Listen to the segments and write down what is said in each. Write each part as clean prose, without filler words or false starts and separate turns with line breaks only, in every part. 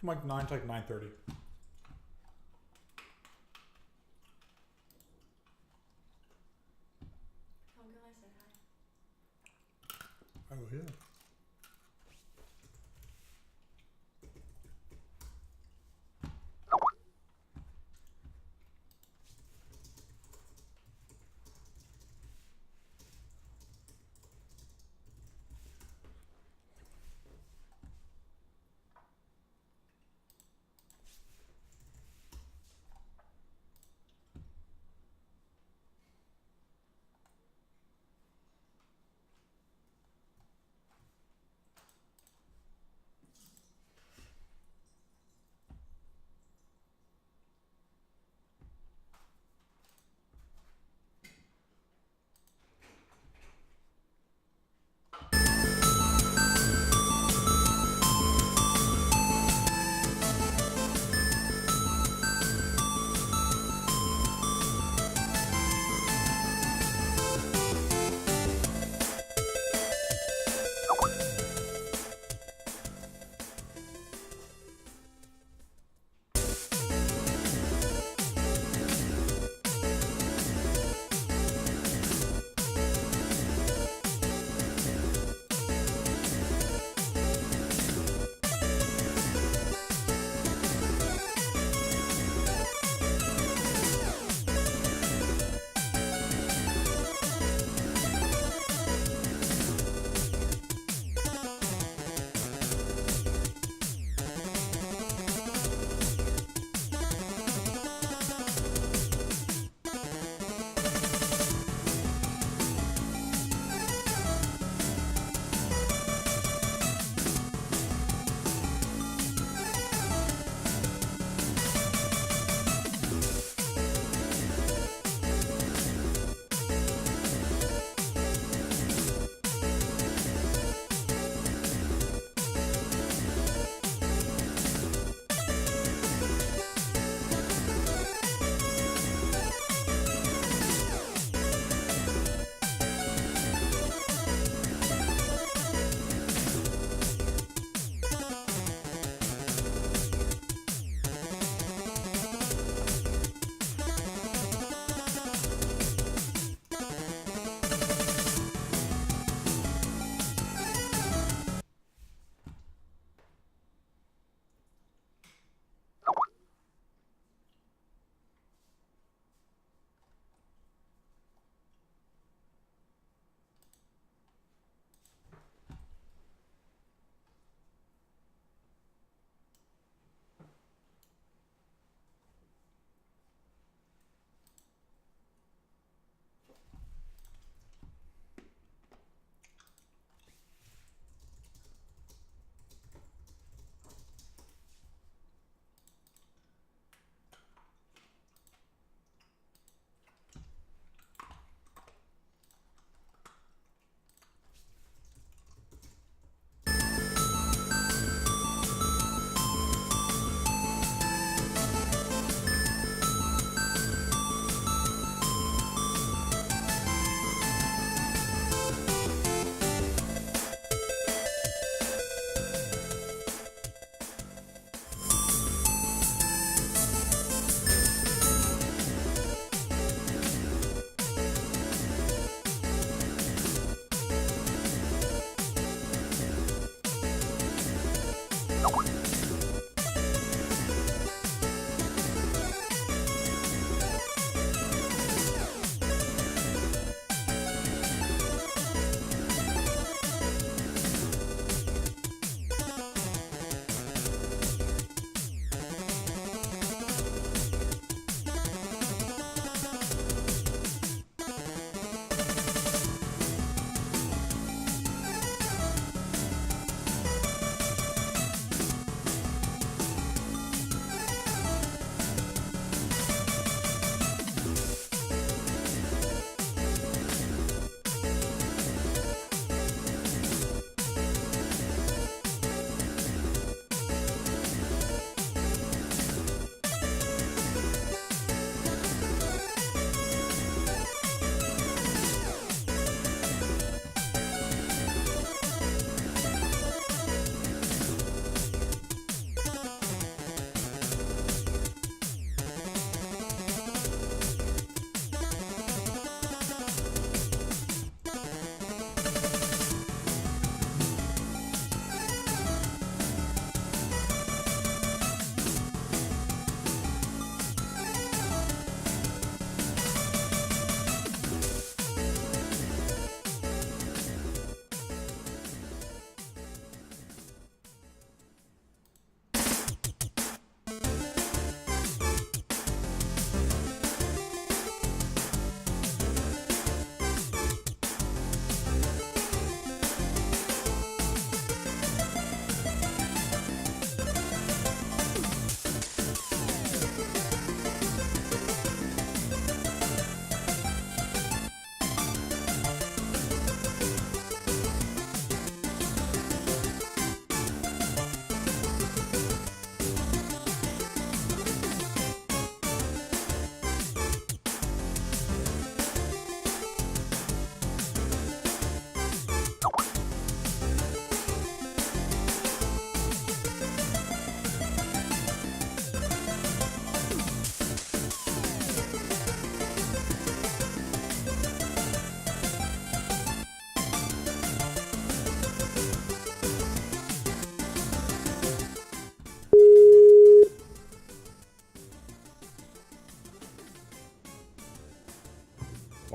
From like 9 to like 9:30.
How can I say hi?
Oh yeah.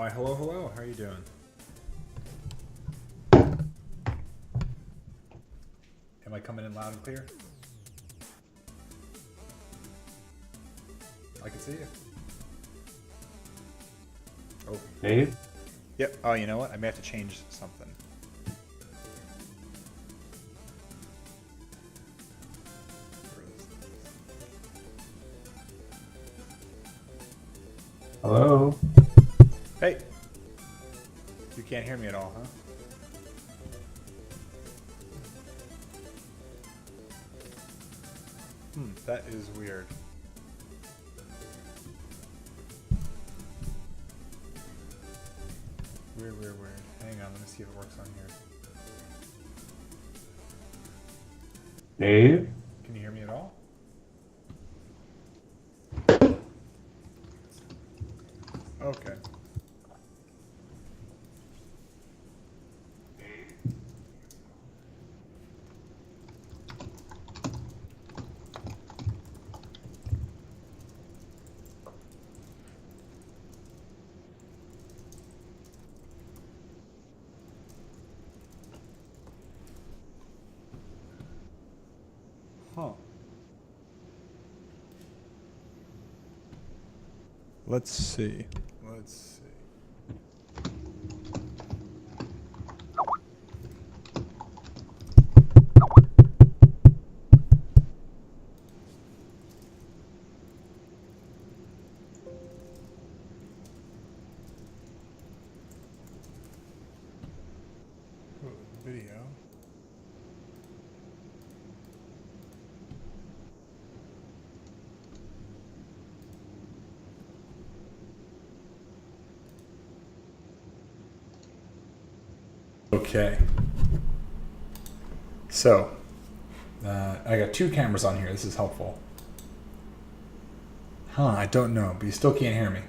Why, hello, hello. How are you doing? Am I coming in loud and clear? I can see you. Oh.
Dave?
Yep. Oh, you know what? I may have to change something.
Hello?
Hey. You can't hear me at all, huh? That is weird. Weird. Hang on, let me see if it works on here.
Dave?
Can you hear me at all? Okay. Huh. Let's see. Video. Okay. So, I got two cameras on here. This is helpful. I don't know, but you still can't hear me.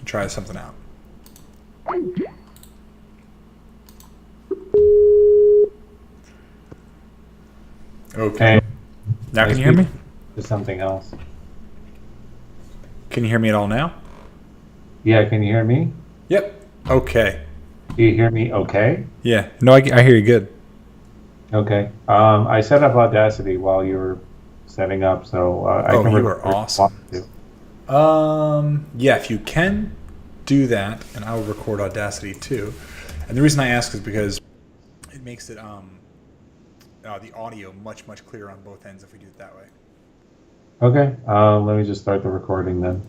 Try something out. Okay. Now can you hear me?
To something else.
Can you hear me at all now?
Yeah, can you hear me?
Yep. Okay.
Do you hear me okay?
Yeah. No, I hear you good.
Okay. I set up Audacity while you were setting up, so I can
you are awesome. Yeah, if you can do that, and I'll record Audacity too. And the reason I ask is because it makes it the audio much clearer on both ends if we do it that way.
Okay. Let me just start the recording then.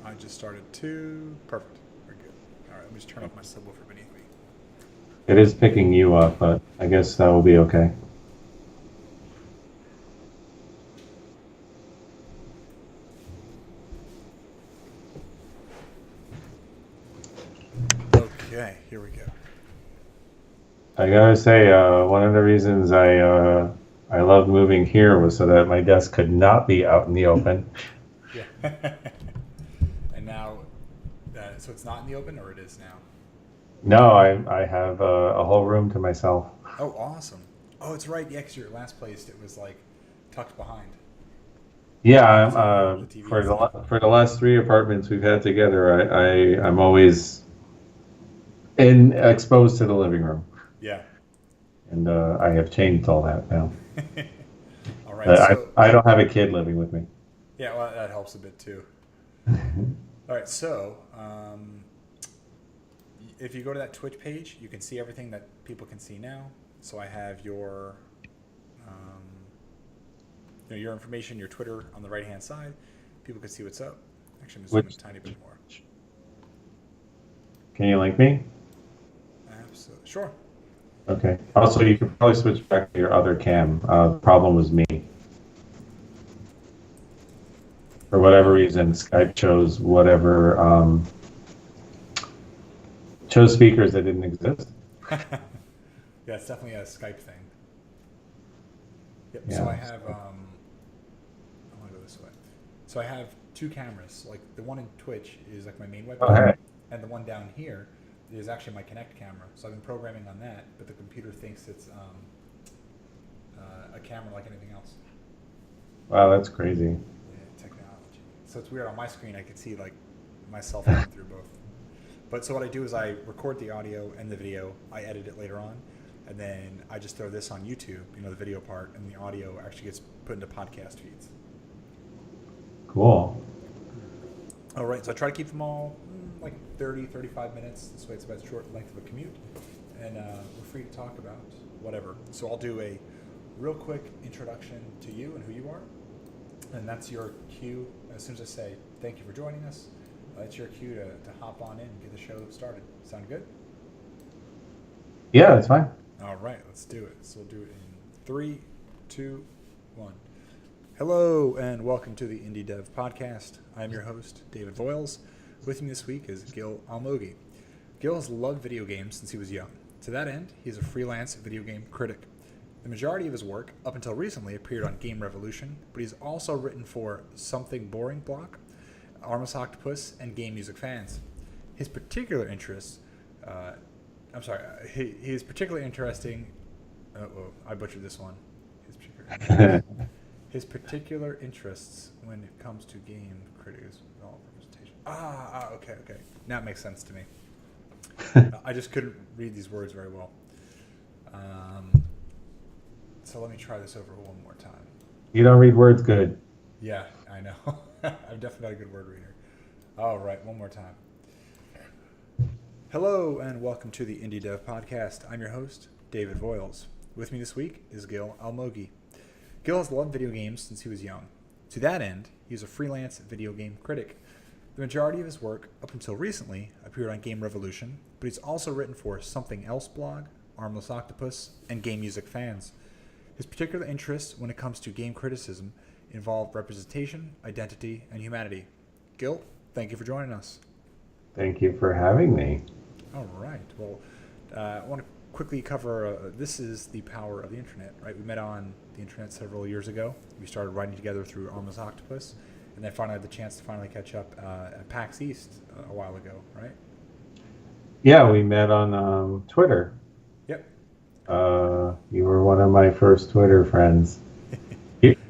I just started too. Perfect. We're good. All right, let me just turn off my subwoofer beneath me.
It is picking you up, but I guess that will be okay.
Okay, here we go.
I gotta say, one of the reasons I loved moving here was so that my desk could not be out in the open.
Yeah. And now, so it's not in the open, or it is now?
No, I have a whole room to myself.
Oh, awesome. Oh, it's right. Yeah, because your last place, it was like tucked behind.
Yeah,
The TV
for the last three apartments we've had together, I'm always exposed to the living room.
Yeah.
And I have changed all that now.
All right. So
I don't have a kid living with me.
yeah, well, that helps a bit too. All right. So if you go to that Twitch page, you can see everything that people can see now. So I have your your information, your Twitter on the right hand side. People can see what's up. Actually, I'm zooming a tiny bit more.
Can you link me?
Absolutely. Sure.
Okay. Also, you could probably switch back to your other cam. The problem was me. For whatever reason, Skype chose chose speakers that didn't exist.
Yeah, it's definitely a Skype thing. Yep.
Yeah.
So I have. I want to go this way. So I have two cameras. Like the one in Twitch is like my main webcam,
Oh, hey.
and the one down here is actually my Kinect camera. So I've been programming on that, but the computer thinks it's a camera like anything else.
Wow, that's crazy.
Yeah, technology. So it's weird. On my screen, I can see like myself going through both. But so what I do is I record the audio and the video. I edit it later on, and then I just throw this on YouTube. The video part, and the audio actually gets put into podcast feeds.
Cool.
All right, so I try to keep them all like 30, 35 minutes. This way it's about a short length of a commute. And we're free to talk about whatever. So I'll do a real quick introduction to you and who you are. And that's your cue. As soon as I say, thank you for joining us, that's your cue to hop on in and get the show started. Sound good?
Yeah, that's fine.
All right, let's do it. So we'll do it in 3, 2, 1. Hello, and welcome to the Indie Dev Podcast. I'm your host, David Voiles. With me this week is Gil Almogi. Gil has loved video games since he was young. To that end, he is a freelance video game critic. The majority of his work, up until recently, appeared on Game Revolution, but he's also written for Something Boring Block, Armless Octopus, and Game Music Fans. His particular interests, he's particularly interesting. I butchered this one. His particular interests when it comes to game critics, representation. Okay. Now it makes sense to me. I just couldn't read these words very well. So let me try this over one more time.
You don't read words good.
Yeah, I know. I'm definitely not a good word reader. All right, one more time. Hello, and welcome to the Indie Dev Podcast. I'm your host, David Voiles. With me this week is Gil Almogi. Gil has loved video games since he was young. To that end, he's a freelance video game critic. The majority of his work, up until recently, appeared on Game Revolution, but he's also written for Something Else blog, Armless Octopus, and Game Music Fans. His particular interests when it comes to game criticism involve representation, identity, and humanity. Gil, thank you for joining us.
Thank you for having me.
All right. Well, I want to quickly cover, this is the power of the internet, right? We met on the internet several years ago. We started writing together through Armless Octopus, and then finally had the chance to finally catch up at PAX East a while ago, right?
Yeah, we met on Twitter.
Yep.
You were one of my first Twitter friends.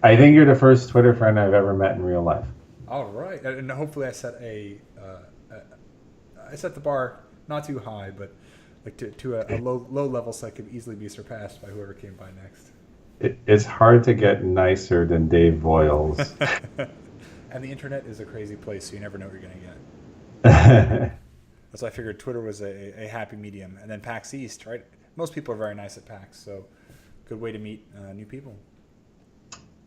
I think you're the first Twitter friend I've ever met in real life.
All right, and hopefully I set the bar not too high, but like to a low level so that could easily be surpassed by whoever came by next.
It's hard to get nicer than Dave Voiles.
And the internet is a crazy place, so you never know what you're going to get. So I figured Twitter was a happy medium. And then PAX East, right? Most people are very nice at PAX, so good way to meet new people.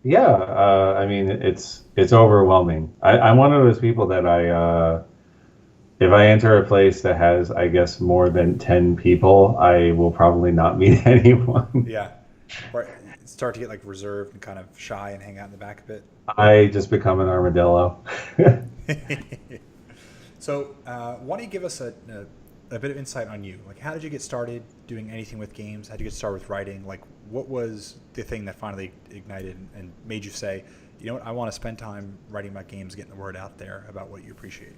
Yeah, I mean, it's overwhelming. I'm one of those people that if I enter a place that has, I guess, more than 10 people, I will probably not meet anyone.
Yeah. Right. Start to get like reserved and kind of shy and hang out in the back a bit.
I just become an armadillo.
So why don't you give us a bit of insight on you? Like, how did you get started doing anything with games? How did you get started with writing? Like, what was the thing that finally ignited and made you say, you know what, I want to spend time writing about games, getting the word out there about what you appreciate?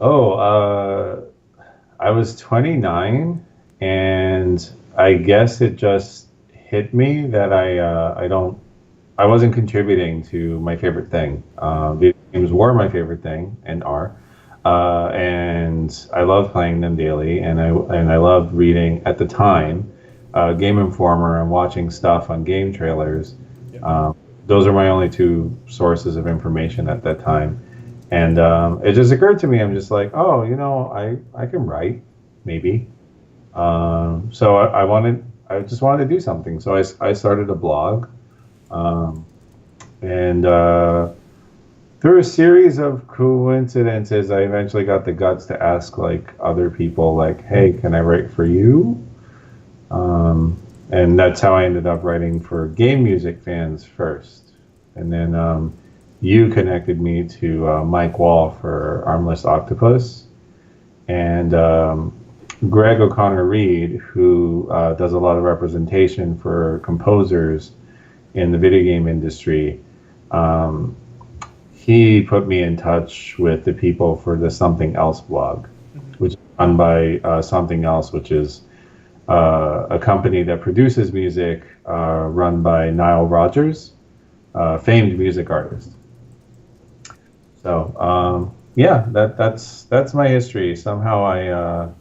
I was 29, and I guess it just hit me that I wasn't contributing to my favorite thing. Video games were my favorite thing and are, and I loved playing them daily, and I loved reading at the time, Game Informer and watching stuff on game trailers. Yep. Those are my only two sources of information at that time. And it just occurred to me, I'm just like, oh, I can write, maybe. So I just wanted to do something. So I started a blog. And through a series of coincidences, I eventually got the guts to ask like other people, like, hey, can I write for you? And that's how I ended up writing for Game Music Fans first. And then you connected me to Mike Wall for Armless Octopus, and Greg O'Connor-Reed, who does a lot of representation for composers in the video game industry. He put me in touch with the people for the Something Else blog, which is run by Something Else, which is a company that produces music run by Nile Rodgers, famed music artist. So yeah, that's my history. Somehow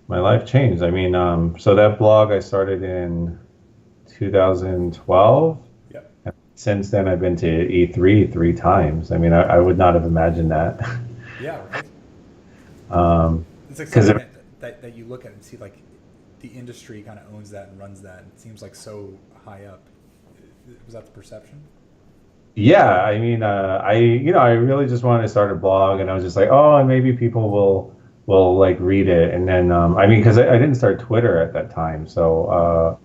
my life changed. I mean, so that blog I started in 2012.
Yep.
And since then, I've been to E3 three times. I mean, I would not have imagined that.
Yeah, right. It's like
Because
something that you look at and see like the industry kind of owns that and runs that. It seems like so high up. Was that the perception?
yeah, I mean, I really just wanted to start a blog, and I was just like, oh, and maybe people will like read it, and then I mean, because I didn't start Twitter at that time, so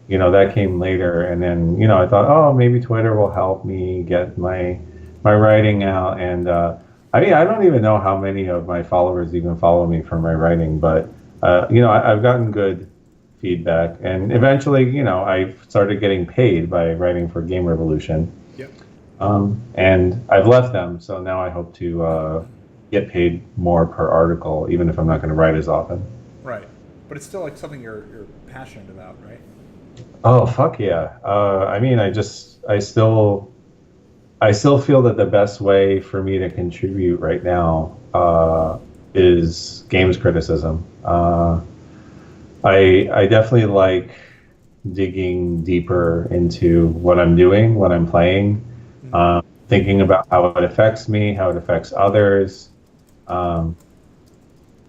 that came later, and then I thought, oh, maybe Twitter will help me get my writing out, and I mean, I don't even know how many of my followers even follow me for my writing, but I've gotten good feedback, and eventually, I started getting paid by writing for Game Revolution.
Yep.
And I've left them, so now I hope to get paid more per article, even if I'm not going to write as often.
Right. But it's still like something you're passionate about, right?
Oh, fuck yeah! I mean, I still feel that the best way for me to contribute right now is games criticism. I definitely like digging deeper into what I'm doing, what I'm playing,
Mm-hmm.
thinking about how it affects me, how it affects others. Um,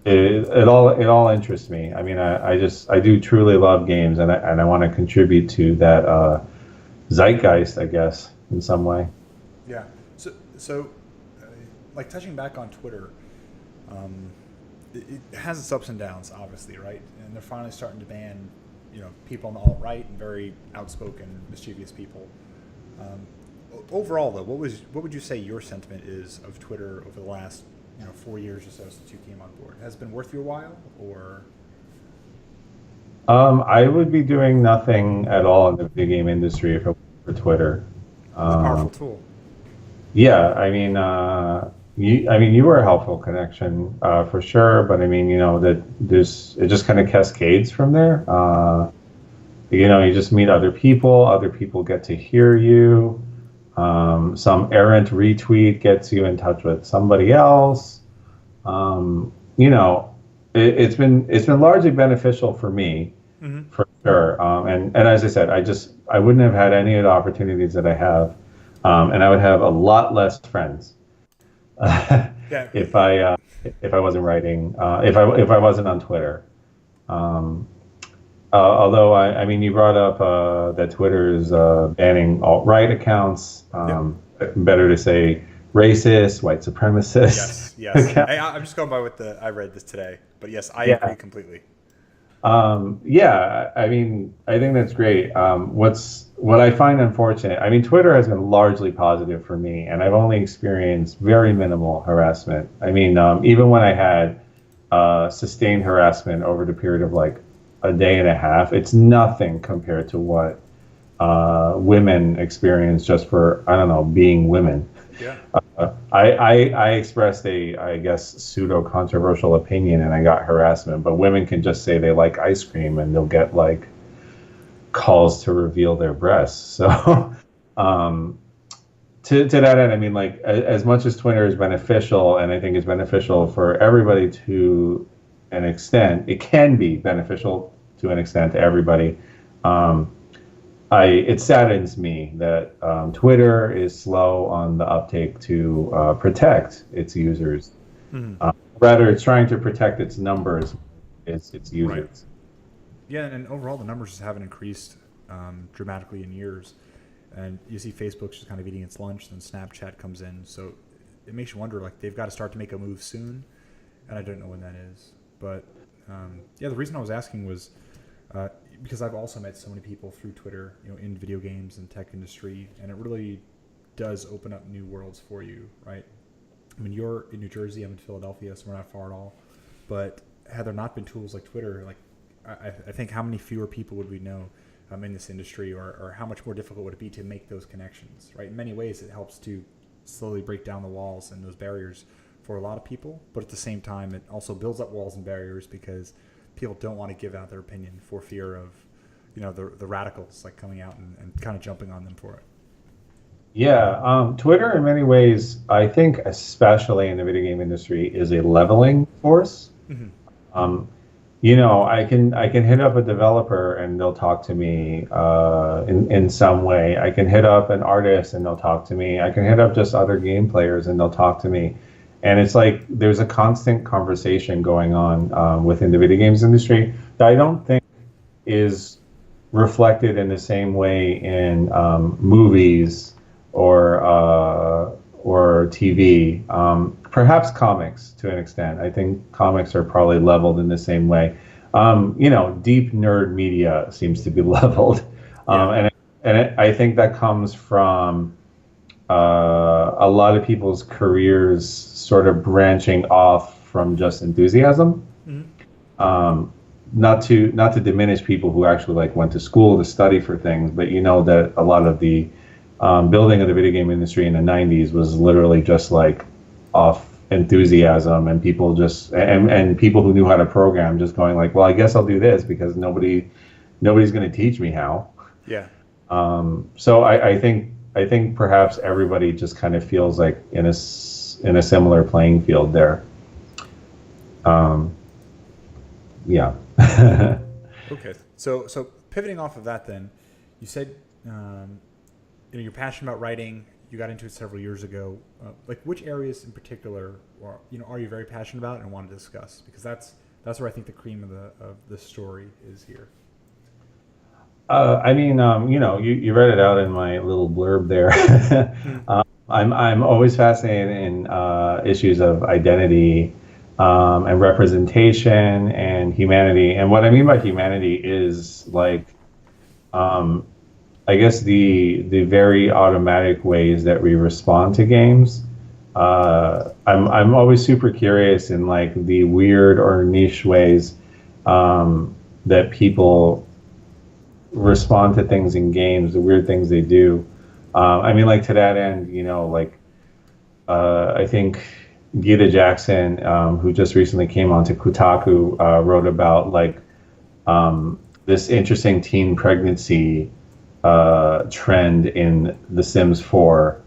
it all interests me. I mean, I do truly love games, and I want to contribute to that zeitgeist, I guess, in some way.
Yeah. So, uh, like touching back on Twitter, um, it has its ups and downs, obviously, right? And they're finally starting to ban, people on the alt right and very outspoken, mischievous people. Um, Overall, though, what would you say your sentiment is of Twitter over the last 4 years or so since you came on board? Has it been worth your while, or
I would be doing nothing at all in the video game industry if it weren't for Twitter.
it's a powerful
Um,
tool?
yeah, I mean, you were a helpful connection for sure, but I mean, that it just kind of cascades from there. You just meet other people get to hear you. Some errant retweet gets you in touch with somebody else. Um, you know, it's been largely beneficial for me,
Mm-hmm.
for sure. And as I said, I wouldn't have had any of the opportunities that I have, and I would have a lot less friends
Yeah.
if I wasn't writing, if I wasn't on Twitter. Um, although I mean, you brought up that Twitter is banning alt-right accounts.
Yep.
Better to say racist, white supremacist
Yes. Yes.
accounts.
I'm just going by what I read this today, but yes, I agree
Yeah.
completely.
Yeah, I mean, I think that's great. What I find unfortunate, I mean, Twitter has been largely positive for me, and I've only experienced very minimal harassment. I mean, even when I had sustained harassment over the period of like a day and a half, it's nothing compared to what women experience just for, I don't know, being women.
Yeah.
I expressed I guess, pseudo controversial opinion and I got harassment, but women can just say they like ice cream and they'll get like calls to reveal their breasts. So, um, to that end, I mean, like, as much as Twitter is beneficial, and I think it's beneficial for everybody to an extent, it can be beneficial to an extent to everybody. Um, it saddens me that Twitter is slow on the uptake to protect its users.
Hmm.
Rather, it's trying to protect its numbers, its
Right.
users.
Yeah, and overall the numbers just haven't increased dramatically in years. And you see Facebook's just kind of eating its lunch, then Snapchat comes in. So it makes you wonder, like, they've got to start to make a move soon, and I don't know when that is. But yeah, the reason I was asking was because I've also met so many people through Twitter, in video games and tech industry, and it really does open up new worlds for you, right? I mean, you're in New Jersey, I'm in Philadelphia, so we're not far at all. But had there not been tools like Twitter, like I think how many fewer people would we know in this industry, or how much more difficult would it be to make those connections, right? In many ways, it helps to slowly break down the walls and those barriers for a lot of people, but at the same time, it also builds up walls and barriers because people don't want to give out their opinion for fear of, the radicals like coming out and kind of jumping on them for it.
Yeah, Twitter in many ways, I think, especially in the video game industry, is a leveling force.
Hmm.
Um, I can hit up a developer and they'll talk to me in some way. I can hit up an artist and they'll talk to me. I can hit up just other game players and they'll talk to me. And it's like there's a constant conversation going on within the video games industry that I
Yeah.
don't think is reflected in the same way in movies or TV. Perhaps comics to an extent. I think comics are probably leveled in the same way. Deep nerd media seems to be leveled,
Yeah.
I think that comes from a lot of people's careers sort of branching off from just enthusiasm.
Hmm.
Um, not to diminish people who actually like went to school to study for things, but you know that a lot of the building of the video game industry in the '90s was literally just like off enthusiasm and people just and people who knew how to program just going like, well, I guess I'll do this because nobody's going to teach me how.
Yeah.
So I think perhaps everybody just kind of feels like in a similar playing field there. Um, yeah.
Okay. So pivoting off of that, then, you said you're passionate about writing. You got into it several years ago. Like, which areas in particular, are you very passionate about and want to discuss? Because that's where I think the cream of the story is here.
I mean, you read it out in my little blurb there.
Mm.
I'm always fascinated in issues of identity and representation and humanity. And what I mean by humanity is like, um, I guess the very automatic ways that we respond to games. I'm always super curious in like the weird or niche ways that people respond to things in games, the weird things they do. I mean, like to that end, like I think Gita Jackson, who just recently came onto Kotaku, wrote about like this interesting teen pregnancy trend in The Sims 4,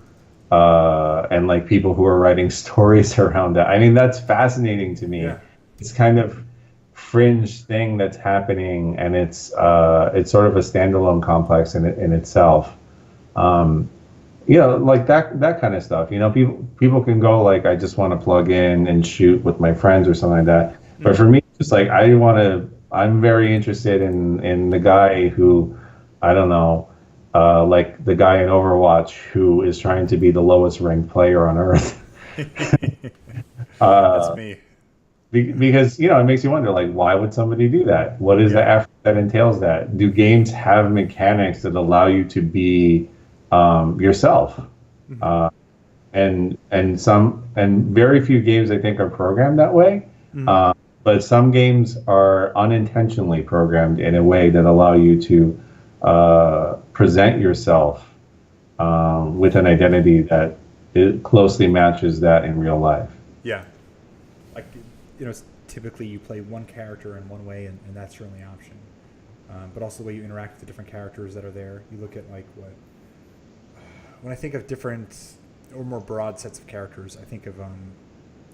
and like people who are writing stories around that. I mean, that's fascinating to me.
Yeah.
It's kind of fringe thing that's happening, and it's sort of a standalone complex in itself. Um, like that kind of stuff. People can go like, I just want to plug in and shoot with my friends or something like that. But
Hmm.
for me, it's just like I want to. I'm very interested in the guy who, I don't know, like the guy in Overwatch who is trying to be the lowest ranked player on Earth.
That's
Uh,
me.
because it makes you wonder like why would somebody do that? What is the
Yeah.
effort that entails that? Do games have mechanics that allow you to be yourself?
Hmm.
Uh, and very few games I think are programmed that way.
Hmm.
Uh, but some games are unintentionally programmed in a way that allow you to present yourself with an identity that it closely matches that in real life.
Yeah. Like, typically you play one character in one way, and that's your only option. But also the way you interact with the different characters that are there. You look at like when I think of different or more broad sets of characters, I think of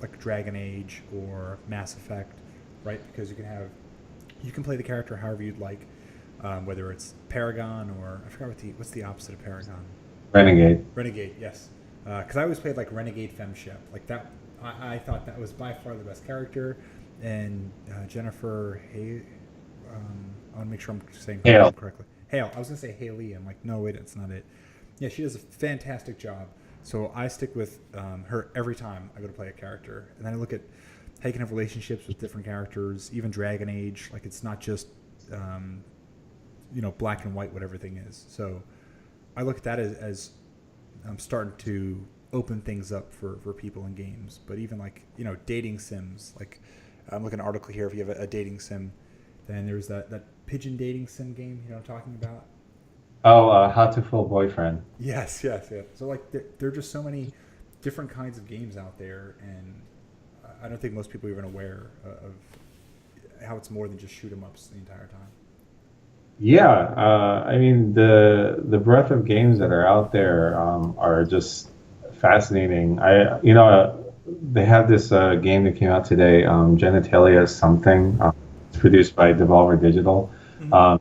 like Dragon Age or Mass Effect, right? Because you can play the character however you'd like, whether it's Paragon or I forgot what's the opposite of Paragon.
Renegade.
Renegade, yes. Because I always played like Renegade Femship, like that. I thought that was by far the best character, and Jennifer Hay. I want to make sure I'm saying her
Hail.
name correctly. Hale. I was gonna say Haley. I'm like, no, wait, that's not it. Yeah, she does a fantastic job. So I stick with her every time I go to play a character, and then I look at how you can have relationships with different characters, even Dragon Age. Like it's not just um, black and white what everything is. So I look at that as I'm starting to open things up for people in games. But even like dating sims. Like I'm looking at an article here. If you have a dating sim, then there's that pigeon dating sim game. You know what I'm talking about?
Oh, How to Fool Boyfriend.
Yes, yes, yes. So like there are just so many different kinds of games out there, and I don't think most people are even aware of how it's more than just shoot 'em ups the entire time.
Yeah, I mean the breadth of games that are out there are just fascinating. They have this game that came out today, Genitalia something. It's produced by Devolver Digital.
Hmm.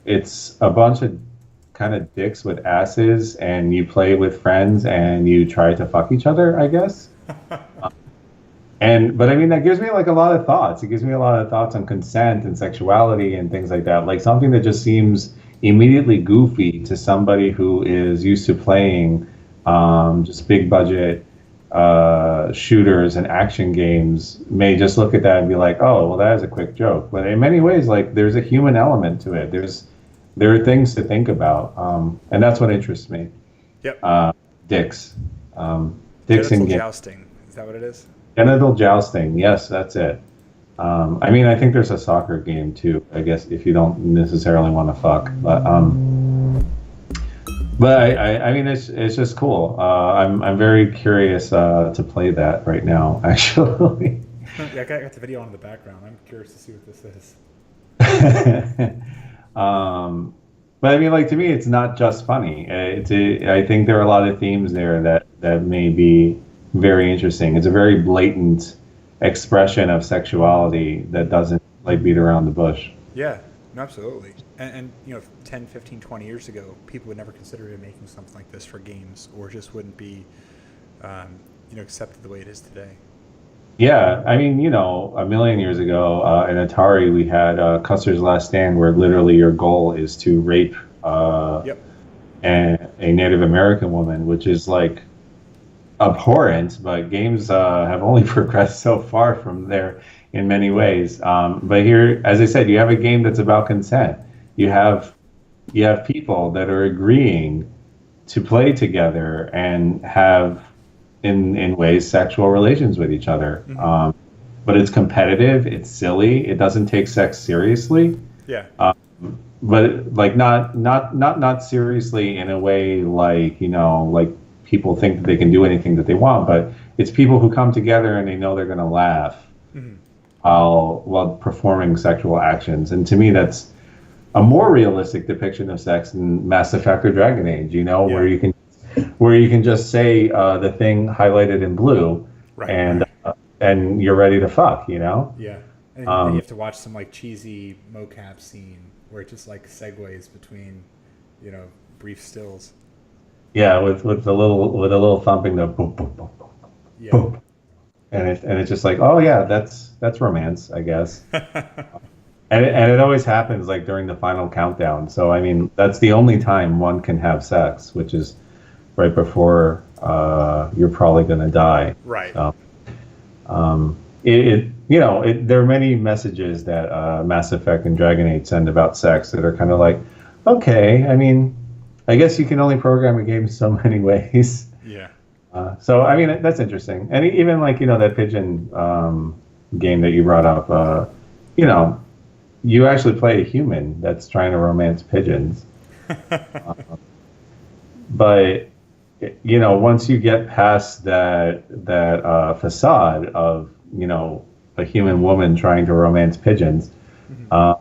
It's a bunch of kind of dicks with asses, and you play with friends and you try to fuck each other, I guess. But I mean, that gives me like a lot of thoughts. It gives me a lot of thoughts on consent and sexuality and things like that. Like something that just seems immediately goofy to somebody who is used to playing just big budget shooters and action games may just look at that and be like, oh, well, that is a quick joke. But in many ways, like there's a human element to it. There are things to think about, and that's what interests me.
Yep.
Uh, dicks, dicks
Genital
in games.
jousting. Is that what it is?
Genital jousting. Yes, that's it. I mean, I think there's a soccer game too. I guess if you don't necessarily want to fuck, but I mean, it's just cool. I'm very curious to play that right now. Actually,
Yeah, I got the video on in the background. I'm curious to see what this is.
but I mean, like to me, it's not just funny. I think there are a lot of themes there that may be very interesting. It's a very blatant expression of sexuality that doesn't like beat around the bush.
Yeah, no, absolutely. And 10, 15, 20 years ago, people would never consider making something like this for games, or just wouldn't be, accepted the way it is today.
Yeah, I mean, a million years ago in Atari, we had Custer's Last Stand, where literally your goal is to rape
Yep.
a Native American woman, which is like abhorrent, but games have only progressed so far from there in many ways. But here, as I said, you have a game that's about consent. You have people that are agreeing to play together and have, in ways, sexual relations with each other.
Hmm.
But it's competitive. It's silly. It doesn't take sex seriously.
Yeah.
But like not seriously in a way like like people think that they can do anything that they want, but it's people who come together and they know they're going to laugh
Hmm.
while performing sexual actions. And to me, that's a more realistic depiction of sex than Mass Effect or Dragon Age.
Yeah.
Where you can just say the thing highlighted in blue,
Right.
and you're ready to fuck.
Yeah. And then you
Um,
have to watch some like cheesy mocap scene where it just like segues between, brief stills.
yeah, with a little thumping, the boom boom boom boom
Yeah.
boom, and it's just like, oh yeah, that's romance, I guess. And it always happens like during the final countdown. So I mean, that's the only time one can have sex, which is right before you're probably gonna die.
Right.
So, there are many messages that Mass Effect and Dragon Age send about sex that are kind of like, okay, I mean, I guess you can only program a game so many ways.
Yeah.
So I mean, that's interesting. And even like that pigeon game that you brought up, you actually play a human that's trying to romance pigeons. But once you get past that facade of a human woman trying to romance pigeons,
Mhm.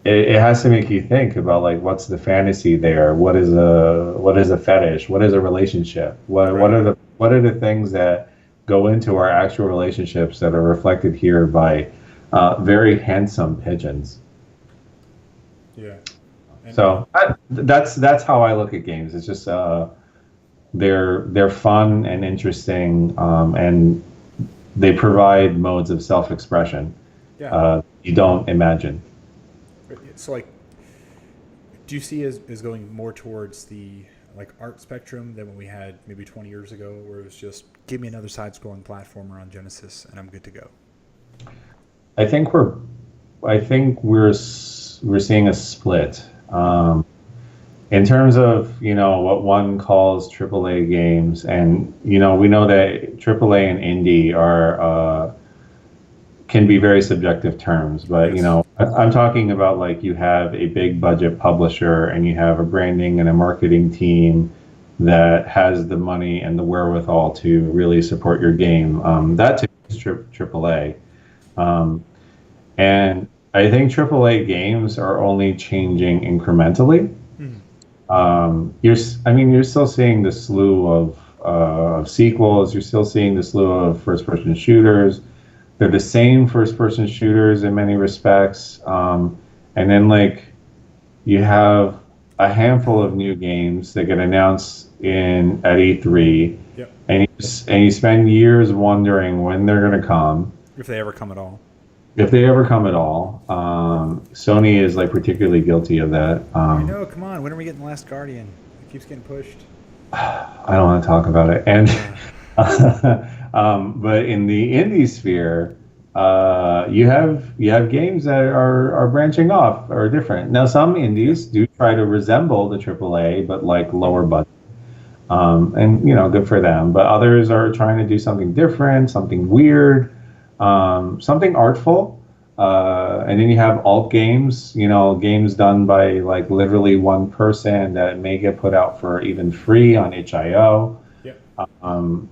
it has to make you think about like what's the fantasy there, what is a fetish, what is a relationship,
Right.
what are the things that go into our actual relationships that are reflected here by very handsome pigeons.
Yeah. And
So that's how I look at games. It's just they're fun and interesting, and they provide modes of self-expression
yeah.
you don't imagine.
So like, do you see as going more towards the like art spectrum than what we had maybe 20 years ago, where it was just give me another side-scrolling platformer on Genesis and I'm good to go?
I think we're seeing a split in terms of what one calls AAA games, and we know that AAA and indie are can be very subjective terms, but
Yes.
I'm talking about like you have a big budget publisher and you have a branding and a marketing team that has the money and the wherewithal to really support your game. That to me is AAA. Um, and I think AAA games are only changing incrementally.
Mhm.
You're still seeing the slew of sequels. You're still seeing the slew of first-person shooters. They're the same first-person shooters in many respects. And then like you have a handful of new games that get announced in at E3,
Yep.
and you spend years wondering when they're going to come,
If they ever come at all.
if they ever come at all. Sony is like particularly guilty of that.
I know. Come on. When are we getting the Last Guardian? It keeps getting pushed.
I don't want to talk about it. And
Uh,
but in the indie sphere, you have games that are branching off or different. Now, some
yeah.
indies do try to resemble the AAA, but like lower
Mhm.
budget. And good for them. But others are trying to do something different, something weird, something artful. And then you have alt games, games done by like literally one person that may get put out for even free on itch.io.
Yep.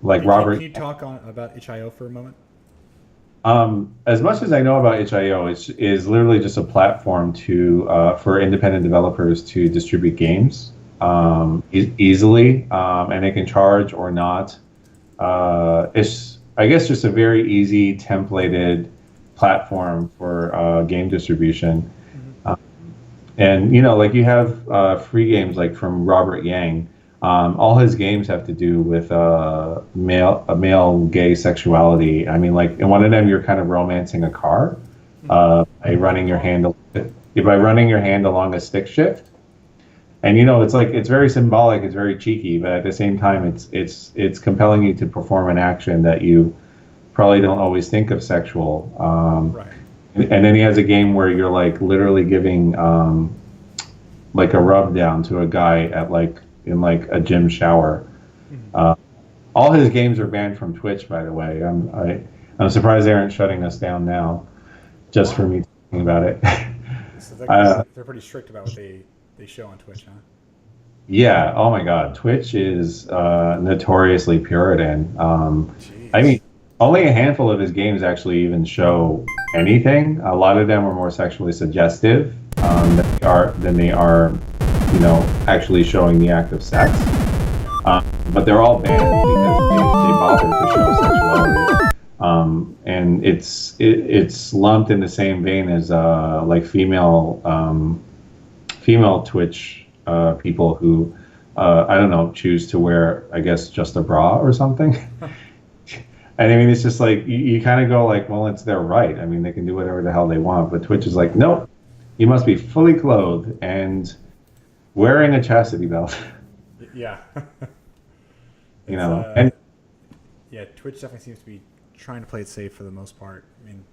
Like
Can
Robert.
you talk about itch.io for a moment?
As much as I know about itch.io, it is literally just a platform for independent developers to distribute games easily, and they can charge or not. It's, I guess, just a very easy templated platform for game distribution.
Hmm.
Uh, and like you have free games like from Robert Yang. All his games have to do with male gay sexuality. I mean, like in one of them, you're kind of romancing a car
Hmm.
by running your hand along a stick shift. And it's like it's very symbolic, it's very cheeky, but at the same time, it's compelling you to perform an action that you probably don't always think of sexual.
Right.
And then he has a game where you're like literally giving like a rub down to a guy at like in like a gym shower.
Hmm.
Uh, all his games are banned from Twitch, by the way. I'm surprised they aren't shutting us down now, just for
Wow.
me talking about it.
So
uh,
they're pretty strict about what they show on Twitch, huh?
yeah. Oh my God, Twitch is notoriously Puritan. I
Jeez.
mean, only a handful of his games actually even show anything. A lot of them are more sexually suggestive than they are, actually showing the act of sex. But they're all banned because they bother to show sexuality. And it's lumped in the same vein as like female Twitch people who I don't know, choose to wear, I guess, just a bra or something. And I mean, it's just like you kind of go like, well, it's their right. I mean, they can do whatever the hell they want. But Twitch is like, nope, you must be fully clothed and wearing a chastity belt.
Yeah.
you
It's
know. And
yeah, Twitch definitely seems to be trying to play it safe for the most part. I mean,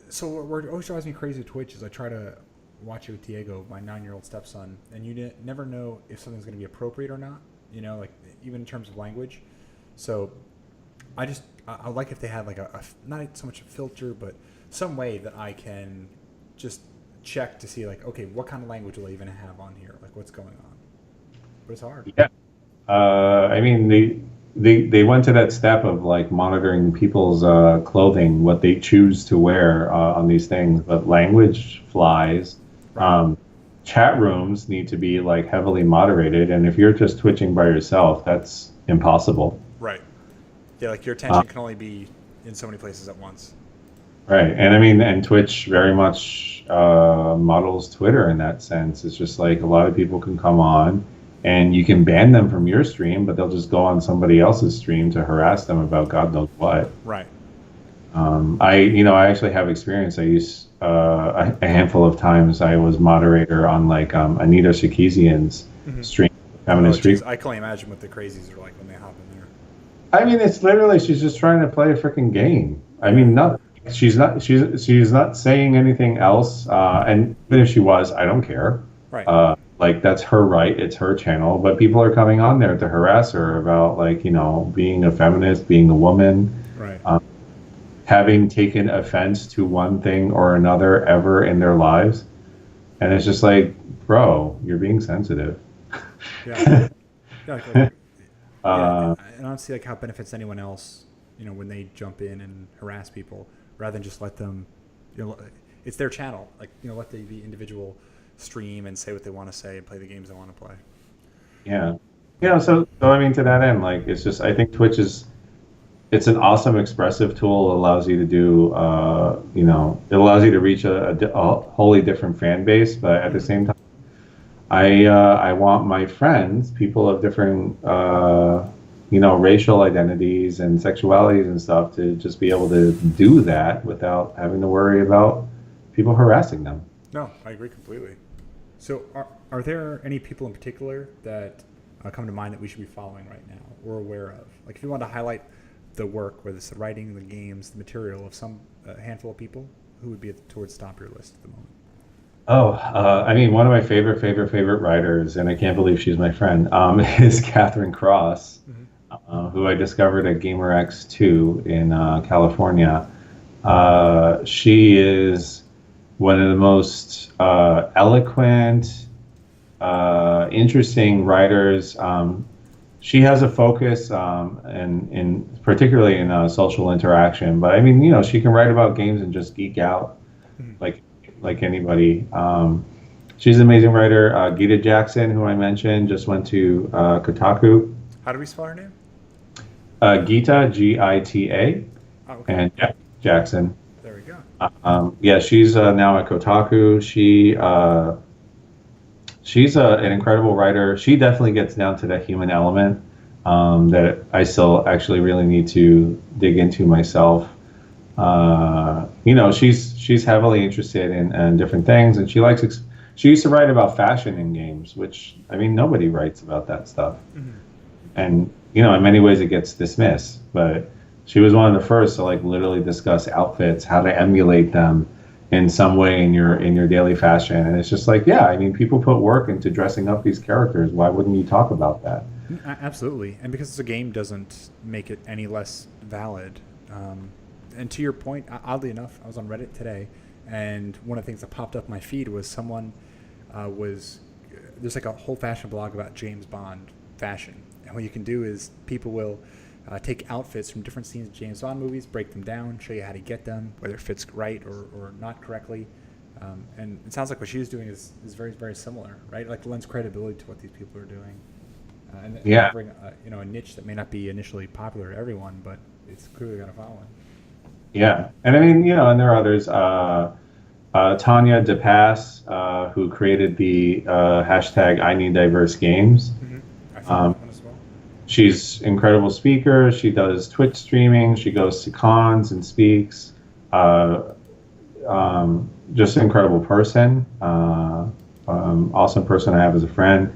so what always drives me crazy with Twitch is I try to watch it with Diego, my 9-year-old stepson, and you never know if something's going to be appropriate or not. Like even in terms of language. So I like if they have like not so much a filter, but some way that I can just check to see like, okay, what kind of language will I even have on here? Like what's going on? But it's hard.
yeah, I mean, they went to that step of like monitoring people's clothing, what they choose to wear on these things, but language flies.
Right.
Um, Chat rooms need to be like heavily moderated, and if you're just twitching by yourself, that's impossible.
Right. Yeah, like your
Uh,
attention can only be in so many places at once.
right, and I mean, and Twitch very much models Twitter in that sense. It's just like a lot of people can come on, and you can ban them from your stream, but they'll just go on somebody else's stream to harass them about God knows what.
Right.
I actually have experience. I used a handful of times. I was moderator on like Anita Sarkeesian's
Mm-hmm.
stream,
Oh,
feminist stream.
jeez. I can only imagine what the crazies are like when they hop in there.
I mean, it's literally she's just trying to play a freaking game. I
Yeah.
mean, not she's not saying anything else. And even if she was, I don't care.
Right.
Like that's her right. It's her channel. But people are coming on there to harass her about like being a feminist, being a woman.
Right.
Um, Having taken offense to one thing or another ever in their lives. And it's just like, bro, you're being sensitive.
Yeah. Yeah. Yeah.
uh,
And I don't see like how it benefits anyone else, when they jump in and harass people, rather than just let them. it's their channel. Like, let the individual stream and say what they want to say and play the games they want to play.
Yeah. So I mean, to that end, like, it's just, I think Twitch it's an awesome expressive tool. It allows you to do, it allows you to reach a wholly different fan base, but at the same time, I want my friends, people of different, racial identities and sexualities and stuff, to just be able to do that without having to worry about people harassing them.
No, I agree completely. So are there any people in particular that come to mind that we should be following right now or aware of? Like, if you want to highlight the work, whether it's the writing, the games, the material of some handful of people, who would be towards the top of your list at the moment?
Oh, I mean, one of my favorite writers, and I can't believe she's my friend, is Catherine Cross, who I discovered at GamerX2 in California. She is one of the most eloquent, interesting writers. She has a focus, and particularly in social interaction. But I mean, she can write about games and just geek out, like anybody. She's an amazing writer. Gita Jackson, who I mentioned, just went to Kotaku.
How do we spell her name?
Gita, Gita,
Oh, okay.
and Jackson.
There we go.
Yeah, she's now at Kotaku. She's an incredible writer. She definitely gets down to that human element that I still actually really need to dig into myself. She's heavily interested in different things, and she used to write about fashion in games, which, I mean, nobody writes about that stuff. And in many ways it gets dismissed, but she was one of the first to literally discuss outfits, how to emulate them in some way in your daily fashion. And it's just people put work into dressing up these characters. Why wouldn't you talk about that?
Absolutely. And because it's a game doesn't make it any less valid. And to your point, oddly enough, I was on Reddit today, and one of the things that popped up my feed was someone there's a whole fashion blog about James Bond fashion. And what you can do is people will take outfits from different scenes of James Bond movies, break them down, show you how to get them, whether it fits right or not correctly. And it sounds like what she's doing is very, very similar, right? Like, lends credibility to what these people are doing. And covering a niche that may not be initially popular to everyone, but it's clearly got a following.
Yeah. And I mean, and there are others. Tanya DePass, who created the hashtag I Need Diverse Games.
I found that one as well.
She's an incredible speaker. She does Twitch streaming. She goes to cons and speaks. Just an incredible person. Awesome person I have as a friend.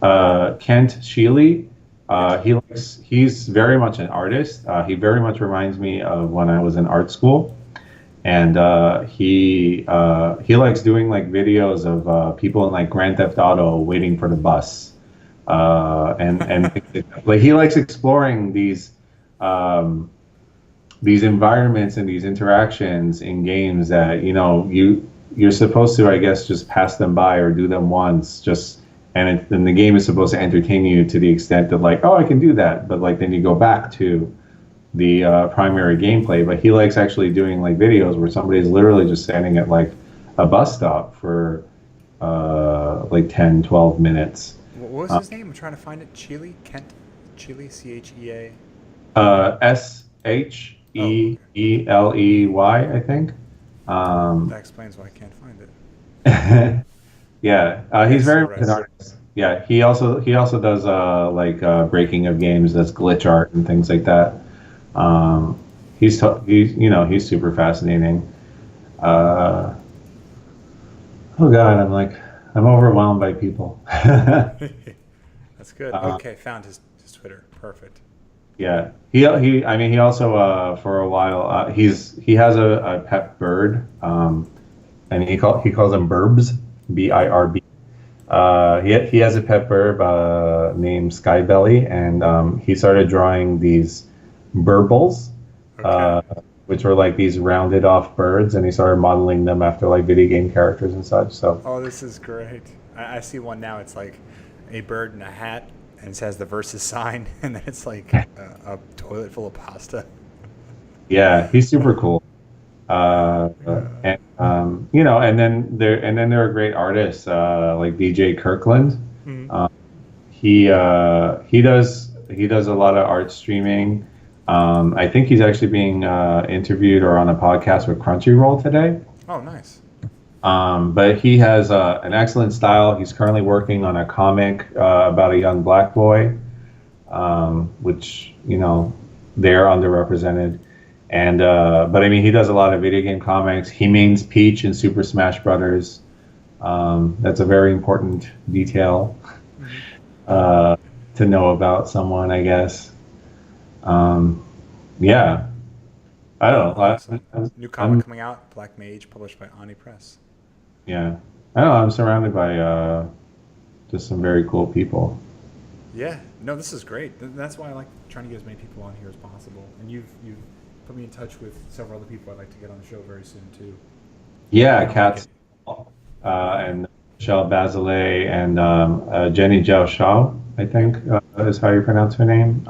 Kent Sheely. He's very much an artist. He very much reminds me of when I was in art school. And he likes doing videos of people in Grand Theft Auto waiting for the bus. And he likes exploring these environments and these interactions in games that you're supposed to, I guess, just pass them by or do them once, and the game is supposed to entertain you to the extent that I can do that, but then you go back to the primary gameplay. But he likes actually doing videos where somebody's literally just standing at a bus stop for 10, 12 minutes.
What was his name? I'm trying to find it. Chile? Kent? Chile? Chea?
Sheeley, I think.
That explains why I can't find it.
Yeah, he's very much an artist. Yeah, he also does breaking of games, does glitch art and things like that. He's super fascinating. Oh God, I'm overwhelmed by people.
That's good. Okay, found his Twitter. Perfect.
Yeah, he also for a while he has a pet bird, and he calls them burbs, BIRB. He has a pet burb named Skybelly, and he started drawing these burbles, which were these rounded off birds, and he started modeling them after video game characters and such. So.
Oh, this is great. I see one now. It's a bird in a hat, and it says the versus sign, and then it's a toilet full of pasta.
Yeah, he's super cool. And and then there are great artists like DJ Kirkland.
Mhm.
Uh, he does a lot of art streaming. I think he's actually being interviewed or on a podcast with Crunchyroll today.
Oh, nice.
But he has an excellent style. He's currently working on a comic about a young black boy, which they're underrepresented. And but I mean, he does a lot of video game comics. He mains Peach in Super Smash Brothers. That's a very important detail
Mhm.
uh, to know about someone, I guess. Um, yeah, I don't know.
Awesome. New comic
I'm
coming out, Black Mage, published by Oni Press.
yeah, I don't know. I'm surrounded by just some very cool people.
Yeah, no, this is great. That's why I like trying to get as many people on here as possible. And you've put me in touch with several other people I'd like to get on the show very soon too.
Yeah,
I don't like
Kat
it. Yeah.
and Michelle Bazelet and Jenny Zhao Shao, I think is how you pronounce her name.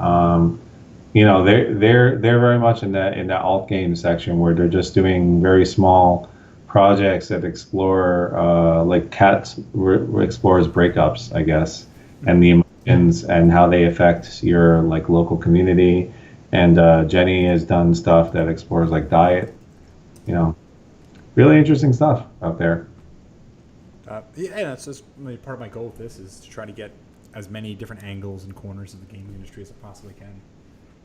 They're very much in that alt game section where they're just doing very small projects that explore like explores breakups, I guess, and the emotions and how they affect your like local community. And Jenny has done stuff that explores like diet, you know, really interesting stuff out there.
Yeah, and that's just really part of my goal with this is to try to get as many different angles and corners of the gaming industry as I possibly can.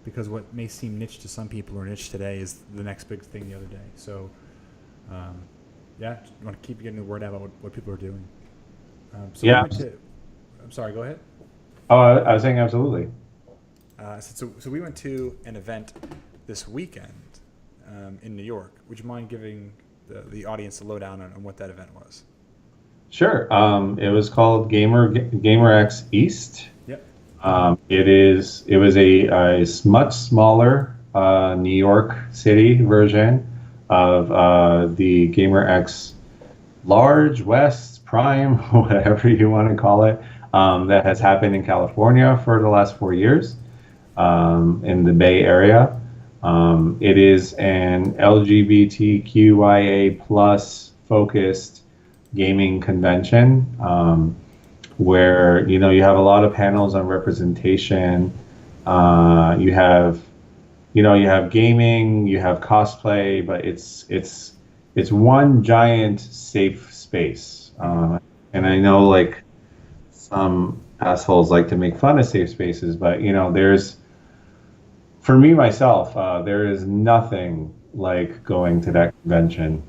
Because what may seem niche to some people or niche today is the next big thing the other day. So, yeah, I want to keep getting the word out about what people are doing. So we
Yeah.
went to. I'm sorry. Go ahead.
Oh, I was saying absolutely.
So we went to an event this weekend in New York. Would you mind giving the audience a lowdown on what that event was?
Sure. It was called GamerX East.
Yep.
It was a much smaller New York City version of the GamerX Large West Prime, whatever you want to call it, that has happened in California for the last 4 years in the Bay Area. It is an LGBTQIA plus focused gaming convention where you have a lot of panels on representation. You have gaming, you have cosplay, but it's one giant safe space. And I know like some assholes like to make fun of safe spaces, but for me myself, there is nothing like going to that convention.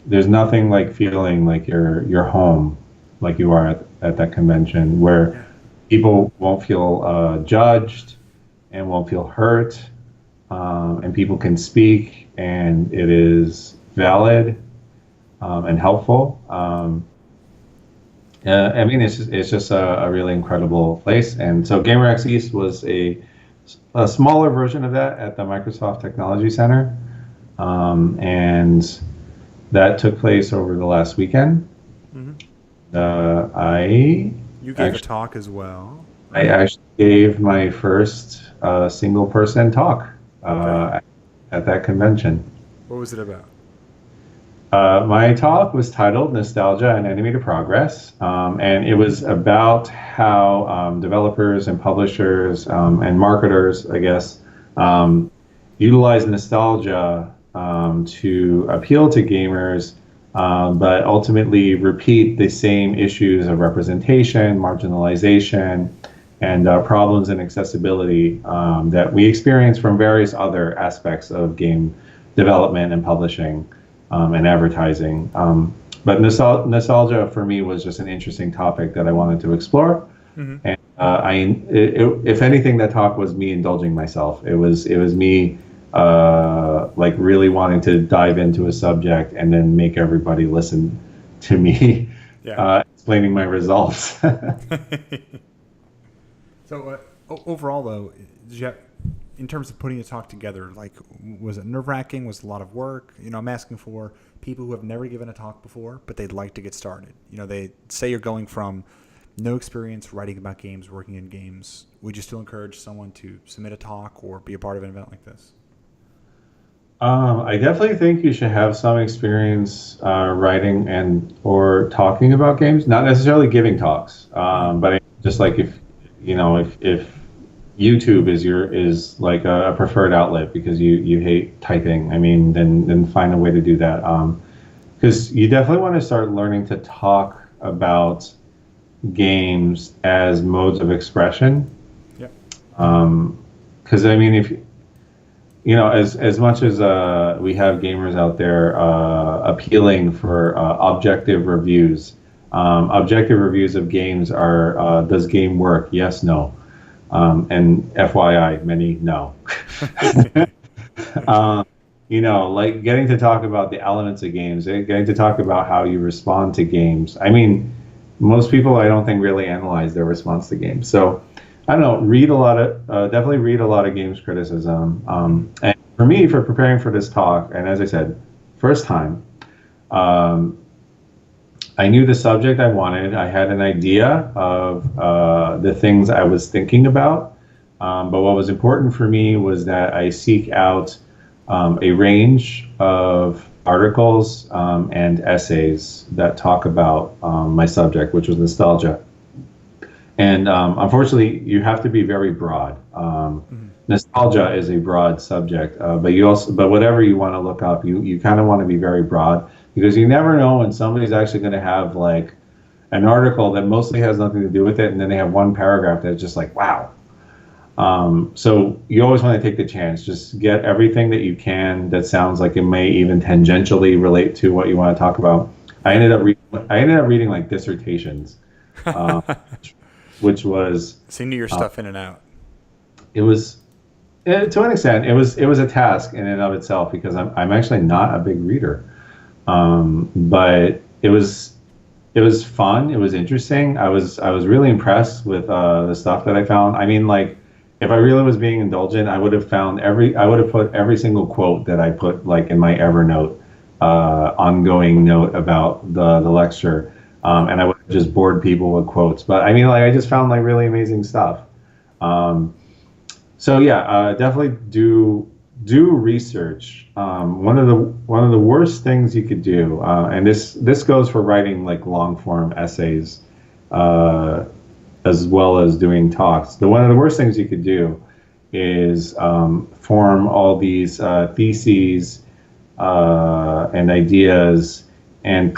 There's nothing like feeling like you're home, like you are at that convention, where
Yeah.
people won't feel judged and won't feel hurt, and people can speak, and it is valid and helpful. I mean, it's just a really incredible place. And so GamerX East was a smaller version of that at the Microsoft Technology Center, and that took place over the last weekend.
Hmm.
I
You gave a
actually,
talk as well,
I
right?
actually gave my first single person talk
Okay.
at that convention.
What was it about?
My talk was titled Nostalgia and Enemy to Progress, and it was about how developers and publishers and marketers, I guess, utilize nostalgia to appeal to gamers, but ultimately repeat the same issues of representation, marginalization, and problems in accessibility that we experience from various other aspects of game development and publishing and advertising. But nostalgia for me was just an interesting topic that I wanted to explore.
Hmm.
And if anything, that talk was me indulging myself. It was me like really wanting to dive into a subject and then make everybody listen to me
Yeah.
explaining my results.
So overall, though, did you have, in terms of putting a talk together, like, was it nerve-wracking? Was it a lot of work? I'm asking for people who have never given a talk before, but they'd like to get started. They say you're going from no experience writing about games, working in games. Would you still encourage someone to submit a talk or be a part of an event like this?
I definitely think you should have some experience writing and or talking about games. Not necessarily giving talks,
Mm-hmm.
but just like if if YouTube is like a preferred outlet because you hate typing. I mean, then find a way to do that. Because you definitely want to start learning to talk about games as modes of expression.
Yep.
Because I mean, if as much as we have gamers out there appealing for objective reviews, objective reviews of games are does game work? Yes, no, and FYI, many no. um, like getting to talk about the elements of games, getting to talk about how you respond to games. I mean, most people I don't think really analyze their response to games. So I don't know, read a lot of definitely read a lot of games criticism. And for me, for preparing for this talk, and as I said, first time, um, I knew the subject I wanted. I had an idea of the things I was thinking about. But what was important for me was that I seek out a range of articles and essays that talk about my subject, which was nostalgia. And unfortunately, you have to be very broad.
Mm-hmm.
Nostalgia is a broad subject, but whatever you want to look up, you kind of want to be very broad because you never know when somebody's actually going to have like an article that mostly has nothing to do with it, and then they have one paragraph that's just like, wow. So you always want to take the chance. Just get everything that you can that sounds like it may even tangentially relate to what you want to talk about. I ended up reading like dissertations, uh, which was
So you knew your
uh,
stuff in and out.
it was to an extent it was a task in and of itself because I'm actually not a big reader, but it was fun. It was interesting. I was really impressed with the stuff that I found. I mean, like, if I really was being indulgent, I would have put every single quote that I put like in my Evernote ongoing note about the lecture, and I would have just bored people with quotes. But I mean, like, I just found like really amazing stuff. Um, so yeah, definitely do research. One of the worst things you could do, and this goes for writing like long form essays, uh, as well as doing talks. The one of the worst things you could do is form all these theses and ideas and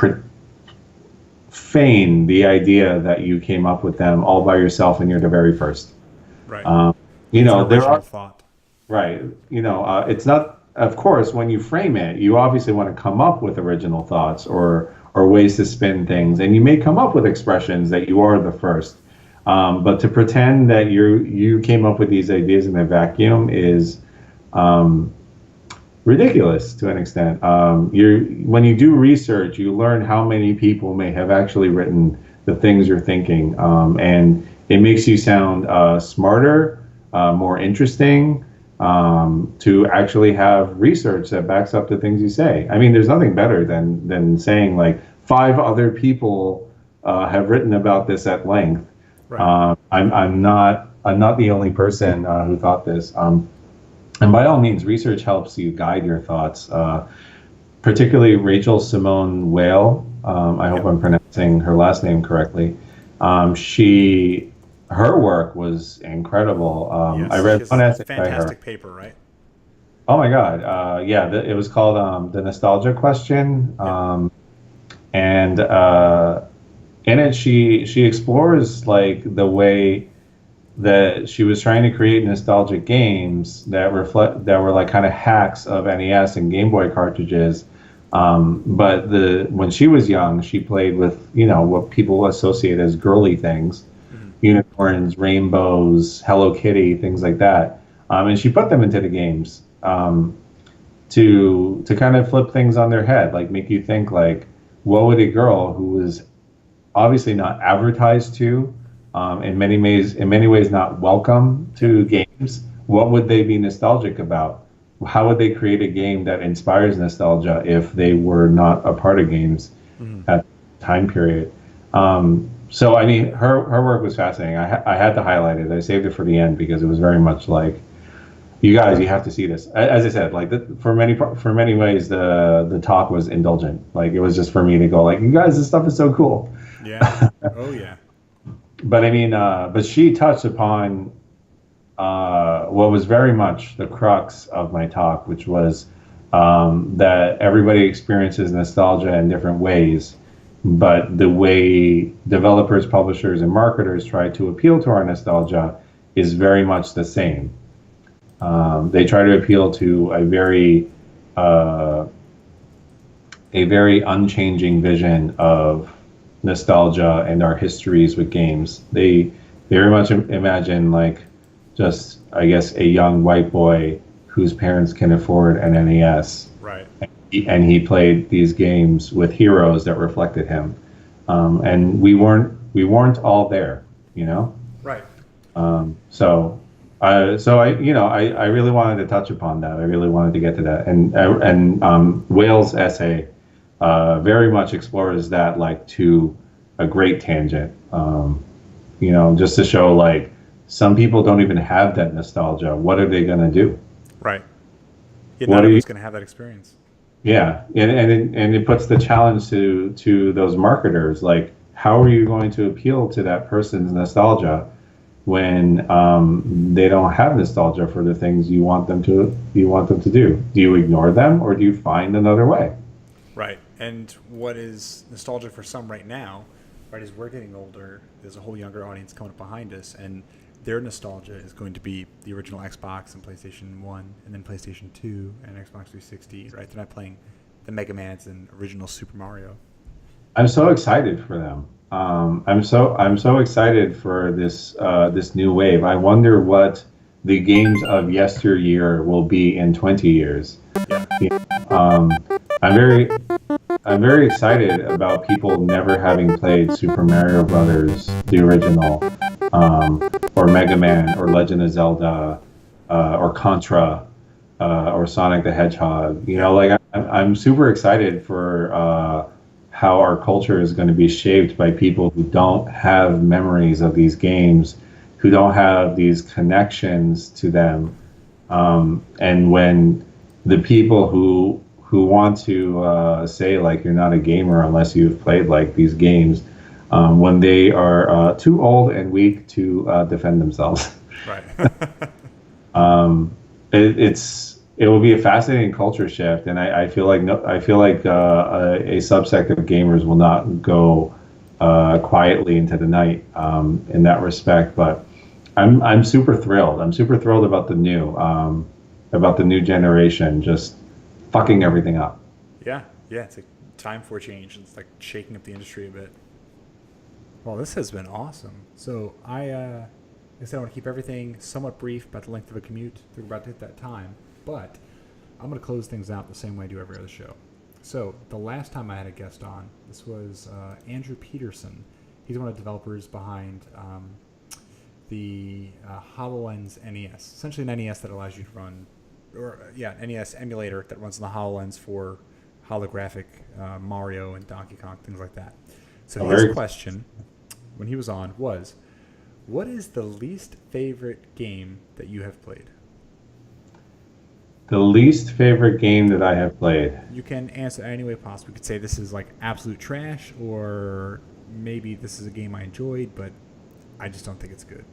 feign the idea that you came up with them all by yourself and you're the very first.
Right.
Um,
With an
there
original
are
thought.
right. It's not. Of course, when you frame it, you obviously want to come up with original thoughts or ways to spin things, and you may come up with expressions that you are the first. But to pretend that you came up with these ideas in a vacuum is um, ridiculous to an extent. When you do research, you learn how many people may have actually written the things you're thinking, and it makes you sound smarter, more interesting, to actually have research that backs up the things you say. I mean, there's nothing better than saying like five other people have written about this at length.
Right.
I'm not the only person who thought this. And by all means, research helps you guide your thoughts. Particularly Rachel Simone Whale. I hope
Yep.
I'm pronouncing her last name correctly. She her work was incredible. I
Yes. She
read
has
one
a
essay by her.
fantastic paper, right?
Oh my God. Yeah, it was called The Nostalgia Question.
Yep.
And in it, she explores like the way that she was trying to create nostalgic games that were like kind of hacks of NES and Game Boy cartridges. But the when she was young, she played with what people associate as girly things,
Mm-hmm.
unicorns, rainbows, Hello Kitty, things like that. And she put them into the games to kind of flip things on their head, like make you think like, what would a girl who was obviously not advertised to, in many ways not welcome to games, what would they be nostalgic about? How would they create a game that inspires nostalgia if they were not a part of games
Mm-hmm.
at the time period? So I mean, her work was fascinating. I had to highlight it. I saved it for the end because it was very much like You guys, you have to see this. As I said, like for many ways, the talk was indulgent. Like it was just for me to go, like, you guys, this stuff is so cool.
Yeah. Oh yeah.
But I mean, but she touched upon what was very much the crux of my talk, which was that everybody experiences nostalgia in different ways, but the way developers, publishers, and marketers try to appeal to our nostalgia is very much the same. They try to appeal to uh, a very unchanging vision of nostalgia and our histories with games. They very much imagine like just, I guess, a young white boy whose parents can afford an NES,
Right.
and he played these games with heroes that reflected him. And we weren't all there, you know.
Right.
So I really wanted to touch upon that. I really wanted to get to that, and Whale's essay very much explores that, like, to a great tangent. Just to show, like, some people don't even have that nostalgia. What are they gonna do?
Right. Yeah,
What
not
are you?
everyone's going to have that experience.
Yeah, and it puts the challenge to those marketers. Like, how are you going to appeal to that person's nostalgia when they don't have nostalgia for the things you want them to do? Do you ignore them, or do you find another way?
Right. And what is nostalgia for some right now, right, as we're getting older, there's a whole younger audience coming up behind us, and their nostalgia is going to be the original Xbox and PlayStation 1 and then PlayStation 2 and Xbox 360, right? They're not playing the Mega Mans and original Super Mario.
I'm so excited for them. I'm so excited for this new wave. I wonder what the games of yesteryear will be in 20 years.
Yeah.
Um, I'm very excited about people never having played Super Mario Brothers, the original, or Mega Man, or Legend of Zelda, or Contra, or Sonic the Hedgehog. I'm super excited for how our culture is going to be shaped by people who don't have memories of these games, who don't have these connections to them, and when the people who want to say, like, you're not a gamer unless you've played, like, these games, when they are too old and weak to defend themselves.
Right.
It will be a fascinating culture shift, and I feel like a subsect of gamers will not go quietly into the night in that respect. But I'm super thrilled. I'm super thrilled about the new generation just fucking everything up.
Yeah. Yeah. It's like time for a change. It's like shaking up the industry a bit. Well, this has been awesome. So I said I want to keep everything somewhat brief about the length of a commute. We're about to hit that time. But I'm going to close things out the same way I do every other show. So the last time I had a guest on, this was Andrew Peterson. He's one of the developers behind the HoloLens NES. Essentially an NES that allows you to run, NES emulator that runs on the HoloLens for holographic Mario and Donkey Kong, things like that. So his question when he was on was, what is the least favorite game that you have played?
The least favorite game that I have played.
You can answer any way possible. You could say this is like absolute trash, or maybe this is a game I enjoyed, but I just don't think it's good.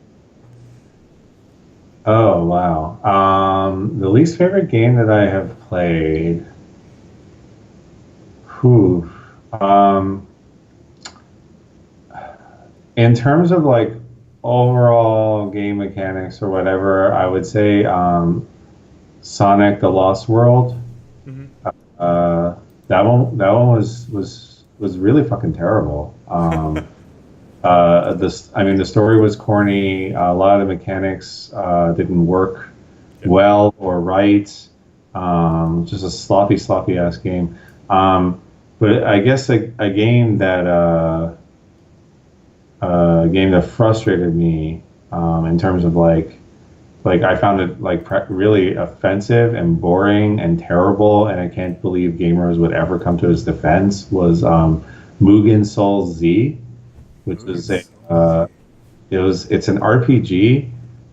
Oh, wow. The least favorite game that I have played. Whew. In terms of, like, overall game mechanics or whatever, I would say Sonic: The Lost World.
Mm-hmm.
That one was really fucking terrible. The story was corny. A lot of the mechanics didn't work well or right. Just a sloppy ass game. But I guess a game that frustrated me in terms of like I found it like really offensive and boring and terrible, and I can't believe gamers would ever come to its defense, was Mugen Soul Z, which is it's an RPG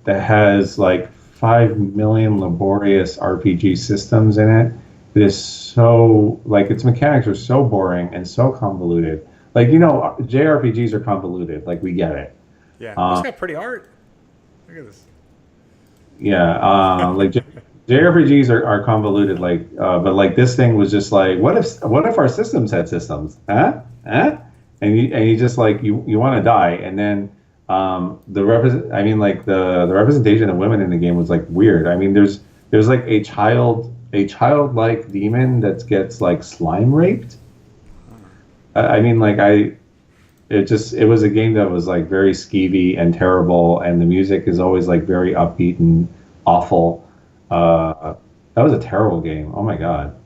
that has like 5 million laborious RPG systems in it. It is so, like, its mechanics are so boring and so convoluted. Like, JRPGs are convoluted. Like, we get it.
Yeah, it's
Um,
got pretty art. Look at this.
yeah, like JRPGs are convoluted. Like, but like this thing was just like, what if our systems had systems? Huh? Huh? And you just like you want to die, and then I mean, like the representation of women in the game was like weird. I mean, there's like a childlike demon that gets like slime raped. I mean, like it was a game that was like very skeevy and terrible, and the music is always like very upbeat and awful. That was a terrible game. Oh my god.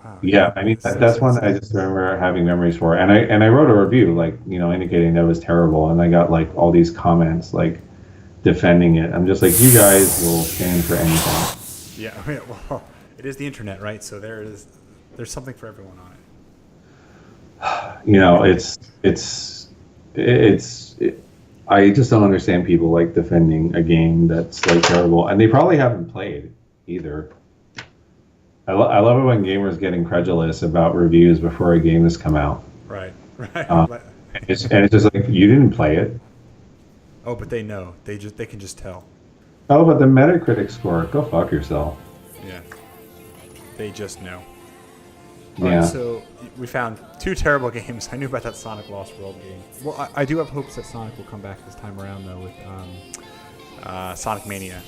Wow.
Yeah, I mean that's one I just remember having memories for, and I wrote a review like indicating that it was terrible, and I got like all these comments like defending it. I'm just like, you guys will stand for anything.
Yeah. Yeah. Well, it is the internet, right? So there's something for everyone on it.
I just don't understand people like defending a game that's like terrible, and they probably haven't played either. I love it when gamers get incredulous about reviews before a game has come out.
Right. Right.
It's just like, you didn't play it.
Oh, but they know. They can just tell.
Oh, but the Metacritic score, go fuck yourself.
Yeah. They just know.
Yeah.
All right, so we found 2 terrible games. I knew about that Sonic Lost World game. Well, I do have hopes that Sonic will come back this time around, though, with Sonic Mania.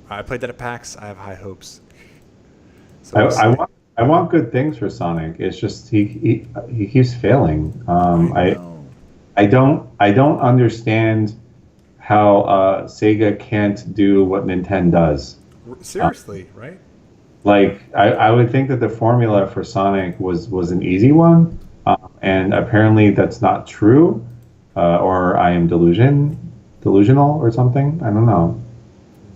I played that at PAX. I have high hopes. So
I want good things for Sonic. It's just he keeps failing. I don't understand how Sega can't do what Nintendo does.
Seriously, right?
Like, I would think that the formula for Sonic was an easy one, and apparently that's not true, or I am delusional or something. I don't know.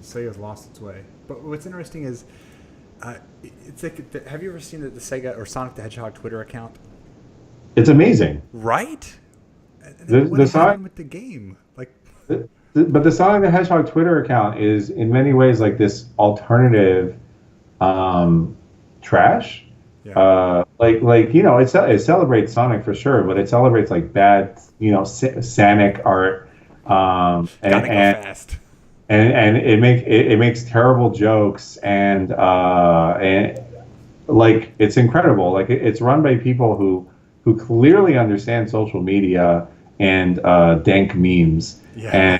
Sega's lost its way. But what's interesting is, it's like, have you ever seen the Sega or Sonic the Hedgehog Twitter account?
It's amazing,
right?
the Sonic
with the game, like.
But the Sonic the Hedgehog Twitter account is in many ways like this alternative trash.
Yeah.
It celebrates Sonic for sure, but it celebrates like bad, Sonic art,
Gotta go fast.
and it makes terrible jokes, and like, it's incredible. Like, it's run by people who clearly understand social media and dank memes,
Yeah.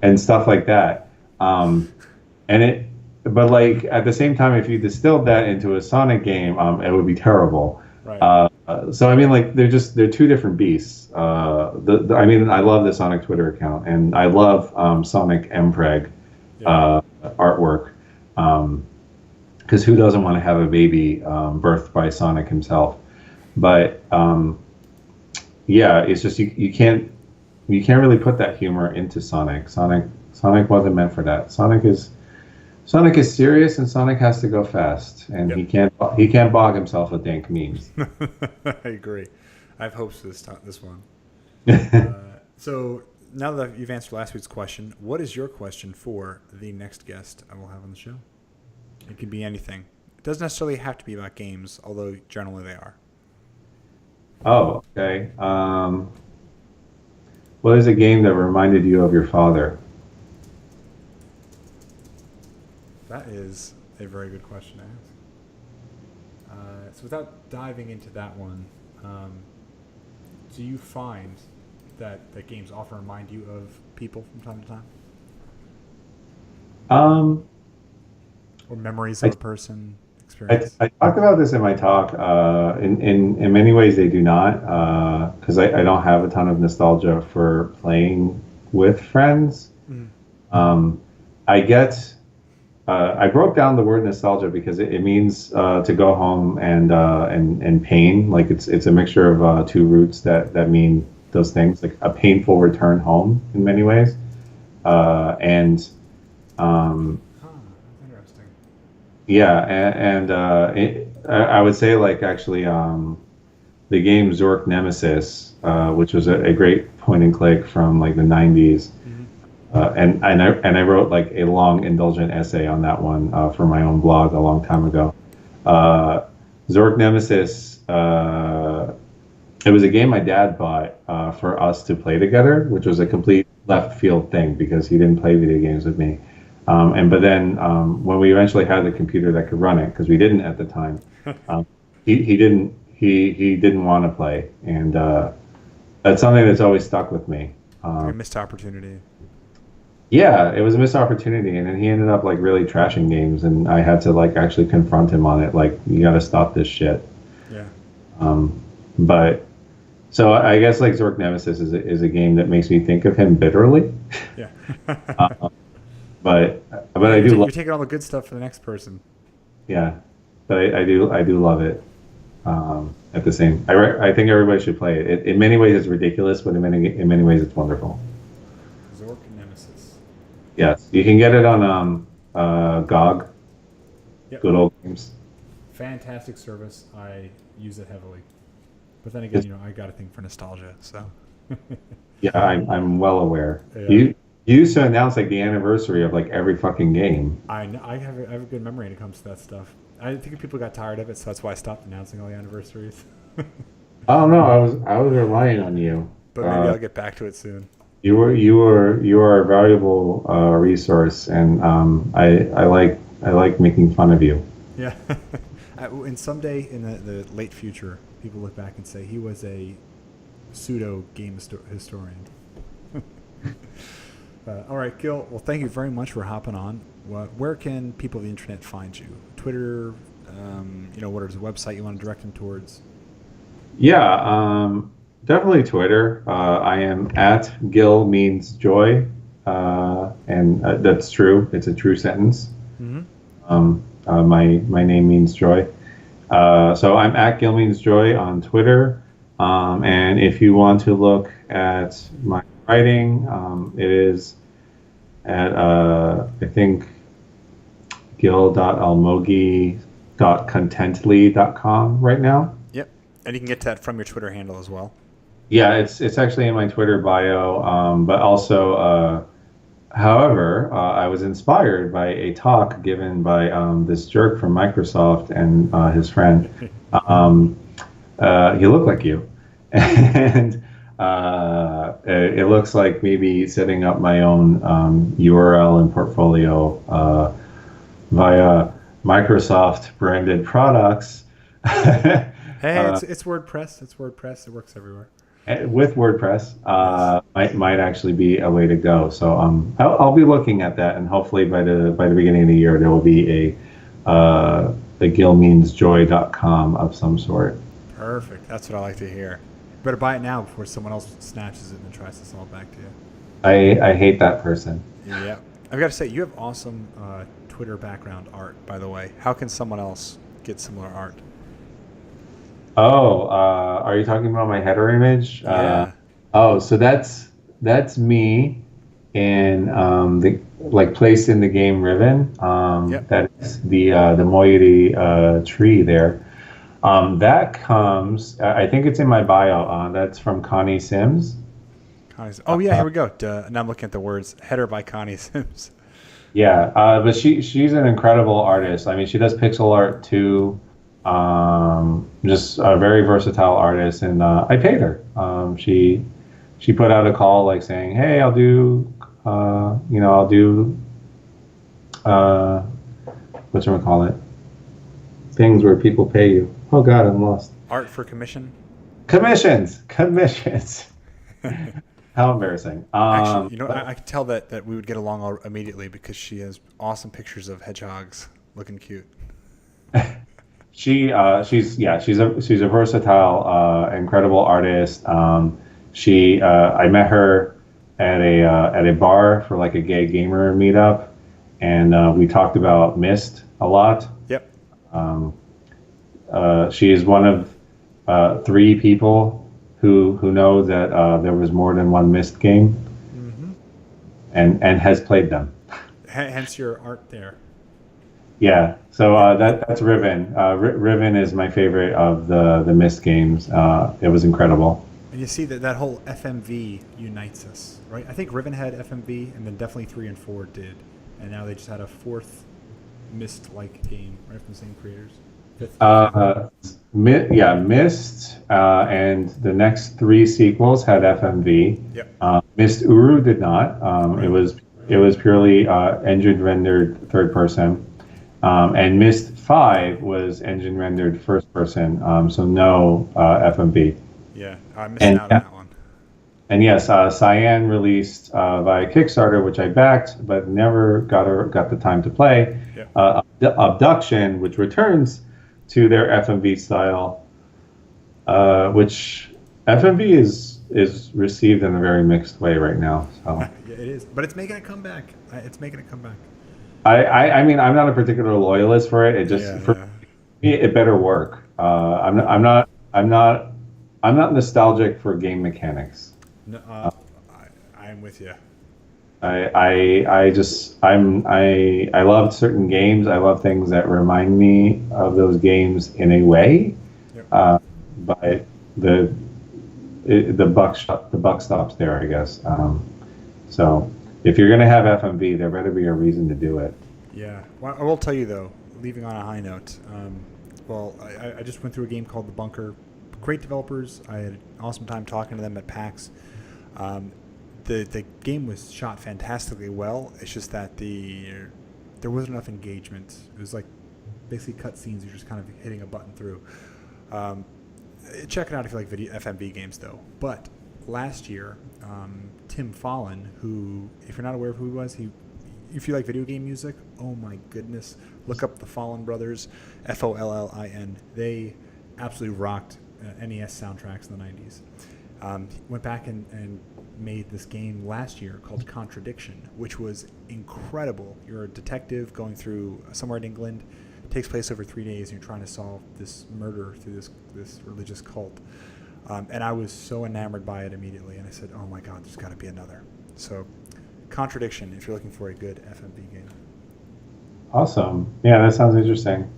and stuff like that. But like, at the same time, if you distilled that into a Sonic game, it would be terrible.
Right.
So I mean, like, they're 2 different beasts. I mean, I love the Sonic Twitter account, and I love Sonic Mpreg artwork, because who doesn't want to have a baby birthed by Sonic himself? But yeah, it's just you can't really put that humor into Sonic. Sonic wasn't meant for that. Sonic is serious, and Sonic has to go fast, and he can't bog himself with dank memes.
I agree. I have hopes for this one. So now that you've answered last week's question, what is your question for the next guest I will have on the show? It could be anything. It doesn't necessarily have to be about games, although generally they are.
Oh, okay. What is a game that reminded you of your father?
That is a very good question to ask. So without diving into that one, do you find that games often remind you of people from time to time? Or memories of a person, experience?
I talked about this in my talk. In many ways, they do not, because I don't have a ton of nostalgia for playing with friends. I get. I broke down the word nostalgia because it means to go home and pain. Like, it's a mixture of 2 roots that mean those things, like a painful return home in many ways, and
interesting.
Yeah, and I would say, like, actually, the game Zork Nemesis, which was a great point and click from like the 90s. And I wrote like a long indulgent essay on that one for my own blog a long time ago. Zork Nemesis, it was a game my dad bought for us to play together, which was a complete left field thing because he didn't play video games with me. But then when we eventually had the computer that could run it, because we didn't at the time, he didn't want to play, and that's something that's always stuck with me.
A missed opportunity.
Yeah, it was a missed opportunity, and then he ended up like really trashing games, and I had to like actually confront him on it. Like, you got to stop this shit.
Yeah.
But so I guess like Zork Nemesis is a game that makes me think of him bitterly.
Yeah.
But I do.
You're taking all the good stuff for the next person.
Yeah, but I do love it. At the same, I think everybody should play it. In many ways, it's ridiculous, but in many ways, it's wonderful.
Zork Nemesis.
Yes, you can get it on GOG.
Yep.
Good old games.
Fantastic service. I use it heavily. But then again, I got a thing for nostalgia, so.
Yeah, I'm well aware.
Yeah.
You used to announce like the anniversary of like every fucking game.
I have a good memory when it comes to that stuff. I think people got tired of it, so that's why I stopped announcing all the anniversaries.
Oh no, I was relying on you.
But maybe I'll get back to it soon.
You are a valuable resource, and I like making fun of you.
Yeah. And someday in the late future, people look back and say he was a pseudo game historian. All right, Gil. Well, thank you very much for hopping on. Where can people of the internet find you? Twitter. What is the website you want to direct them towards?
Yeah, definitely Twitter. I am at Gil Means Joy, and that's true. It's a true sentence. Mm-hmm. My name means joy. So I'm at Gil Means Joy on Twitter. And if you want to look at my writing, it is at I think gil.almogi.contently.com right now.
Yep, and you can get that from your Twitter handle as well.
Yeah, it's actually in my Twitter bio, but also, however, I was inspired by a talk given by this jerk from Microsoft and his friend. He looked like you, and it looks like maybe setting up my own URL and portfolio via Microsoft branded products.
Hey, it's WordPress. It's WordPress. It works everywhere.
With WordPress, might actually be a way to go. So I'll be looking at that, and hopefully by the beginning of the year there will be a gilmeansjoy.com of some sort.
Perfect. That's what I like to hear. You better buy it now before someone else snatches it and tries to sell it back to you.
I hate that person.
Yeah, I've got to say, you have awesome Twitter background art, by the way. How can someone else get similar art?
Oh, are you talking about my header image?
Yeah.
So that's me in the placed in the game Riven.
Yep.
That is the moiety tree there. That comes. I think it's in my bio. That's from Connie Sims.
Oh yeah, here we go. Now I'm looking at the words. Header by Connie Sims.
Yeah, but she's an incredible artist. I mean, she does pixel art too. Just a very versatile artist, and I paid her. She put out a call like saying, "Hey, I'll do whatchamacallit, things where people pay you." Oh God, I'm lost.
Art for commission.
Commissions. How embarrassing.
Actually, I could tell that we would get along immediately because she has awesome pictures of hedgehogs looking cute.
She's a versatile, incredible artist. I met her at a bar for like a gay gamer meetup, and we talked about Myst a lot.
Yep.
She is one of 3 people who know that there was more than one Myst game, mm-hmm. and has played them.
Hence your art there.
Yeah, so that's Riven. Riven is my favorite of the Myst games. It was incredible.
And you see that whole FMV unites us, right? I think Riven had FMV, and then definitely 3 and 4 did, and now they just had a fourth Myst-like game, right, from the same creators. Fifth.
Myst, and the next three sequels had FMV.
Yep.
Myst Uru did not.
Right.
It was purely engine rendered third person, and Myst 5 was engine rendered first person. So no FMV.
Yeah, I missed out on that one.
And yes, Cyan released via Kickstarter, which I backed, but never got the time to play.
Yep.
Abduction, which returns to their FMV style, which FMV is received in a very mixed way right now. So
Yeah, it is, but it's making a comeback. It's making a comeback.
I mean, I'm not a particular loyalist for it. It just for me, it better work. I'm not nostalgic for game mechanics.
No, I'm with you.
I love certain games. I love things that remind me of those games in a way.
Yep.
But the buck stops there, I guess. So if you're gonna have FMV, there better be a reason to do it.
Yeah. Well, I will tell you though, leaving on a high note. I just went through a game called The Bunker. Great developers. I had an awesome time talking to them at PAX. The game was shot fantastically well. It's just that there wasn't enough engagement. It was like basically cutscenes. You're just kind of hitting a button through. Check it out if you like FMV games, though. But last year, Tim Fallon, who, if you're not aware of who he was, if you like video game music, oh my goodness, look up the Fallon Brothers, Follin. They absolutely rocked NES soundtracks in the 90s. Went back and made this game last year called Contradiction, which was incredible. You're a detective going through somewhere in England. It takes place over 3 days, and you're trying to solve this murder through this religious cult. And I was so enamored by it immediately, and I said, oh my God, there's got to be another. So Contradiction, if you're looking for a good FMV game.
Awesome. Yeah, that sounds interesting.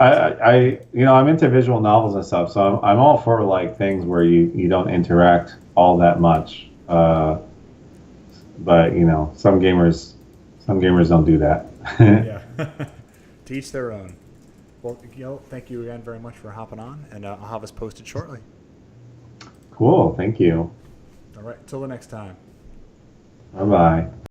I'm into visual novels and stuff, so I'm all for like things where you don't interact all that much. But some gamers don't do that.
Yeah. To each their own. Well, Gil, thank you again very much for hopping on, and I'll have us posted shortly.
Cool. Thank you.
All right. Till the next time.
Bye bye.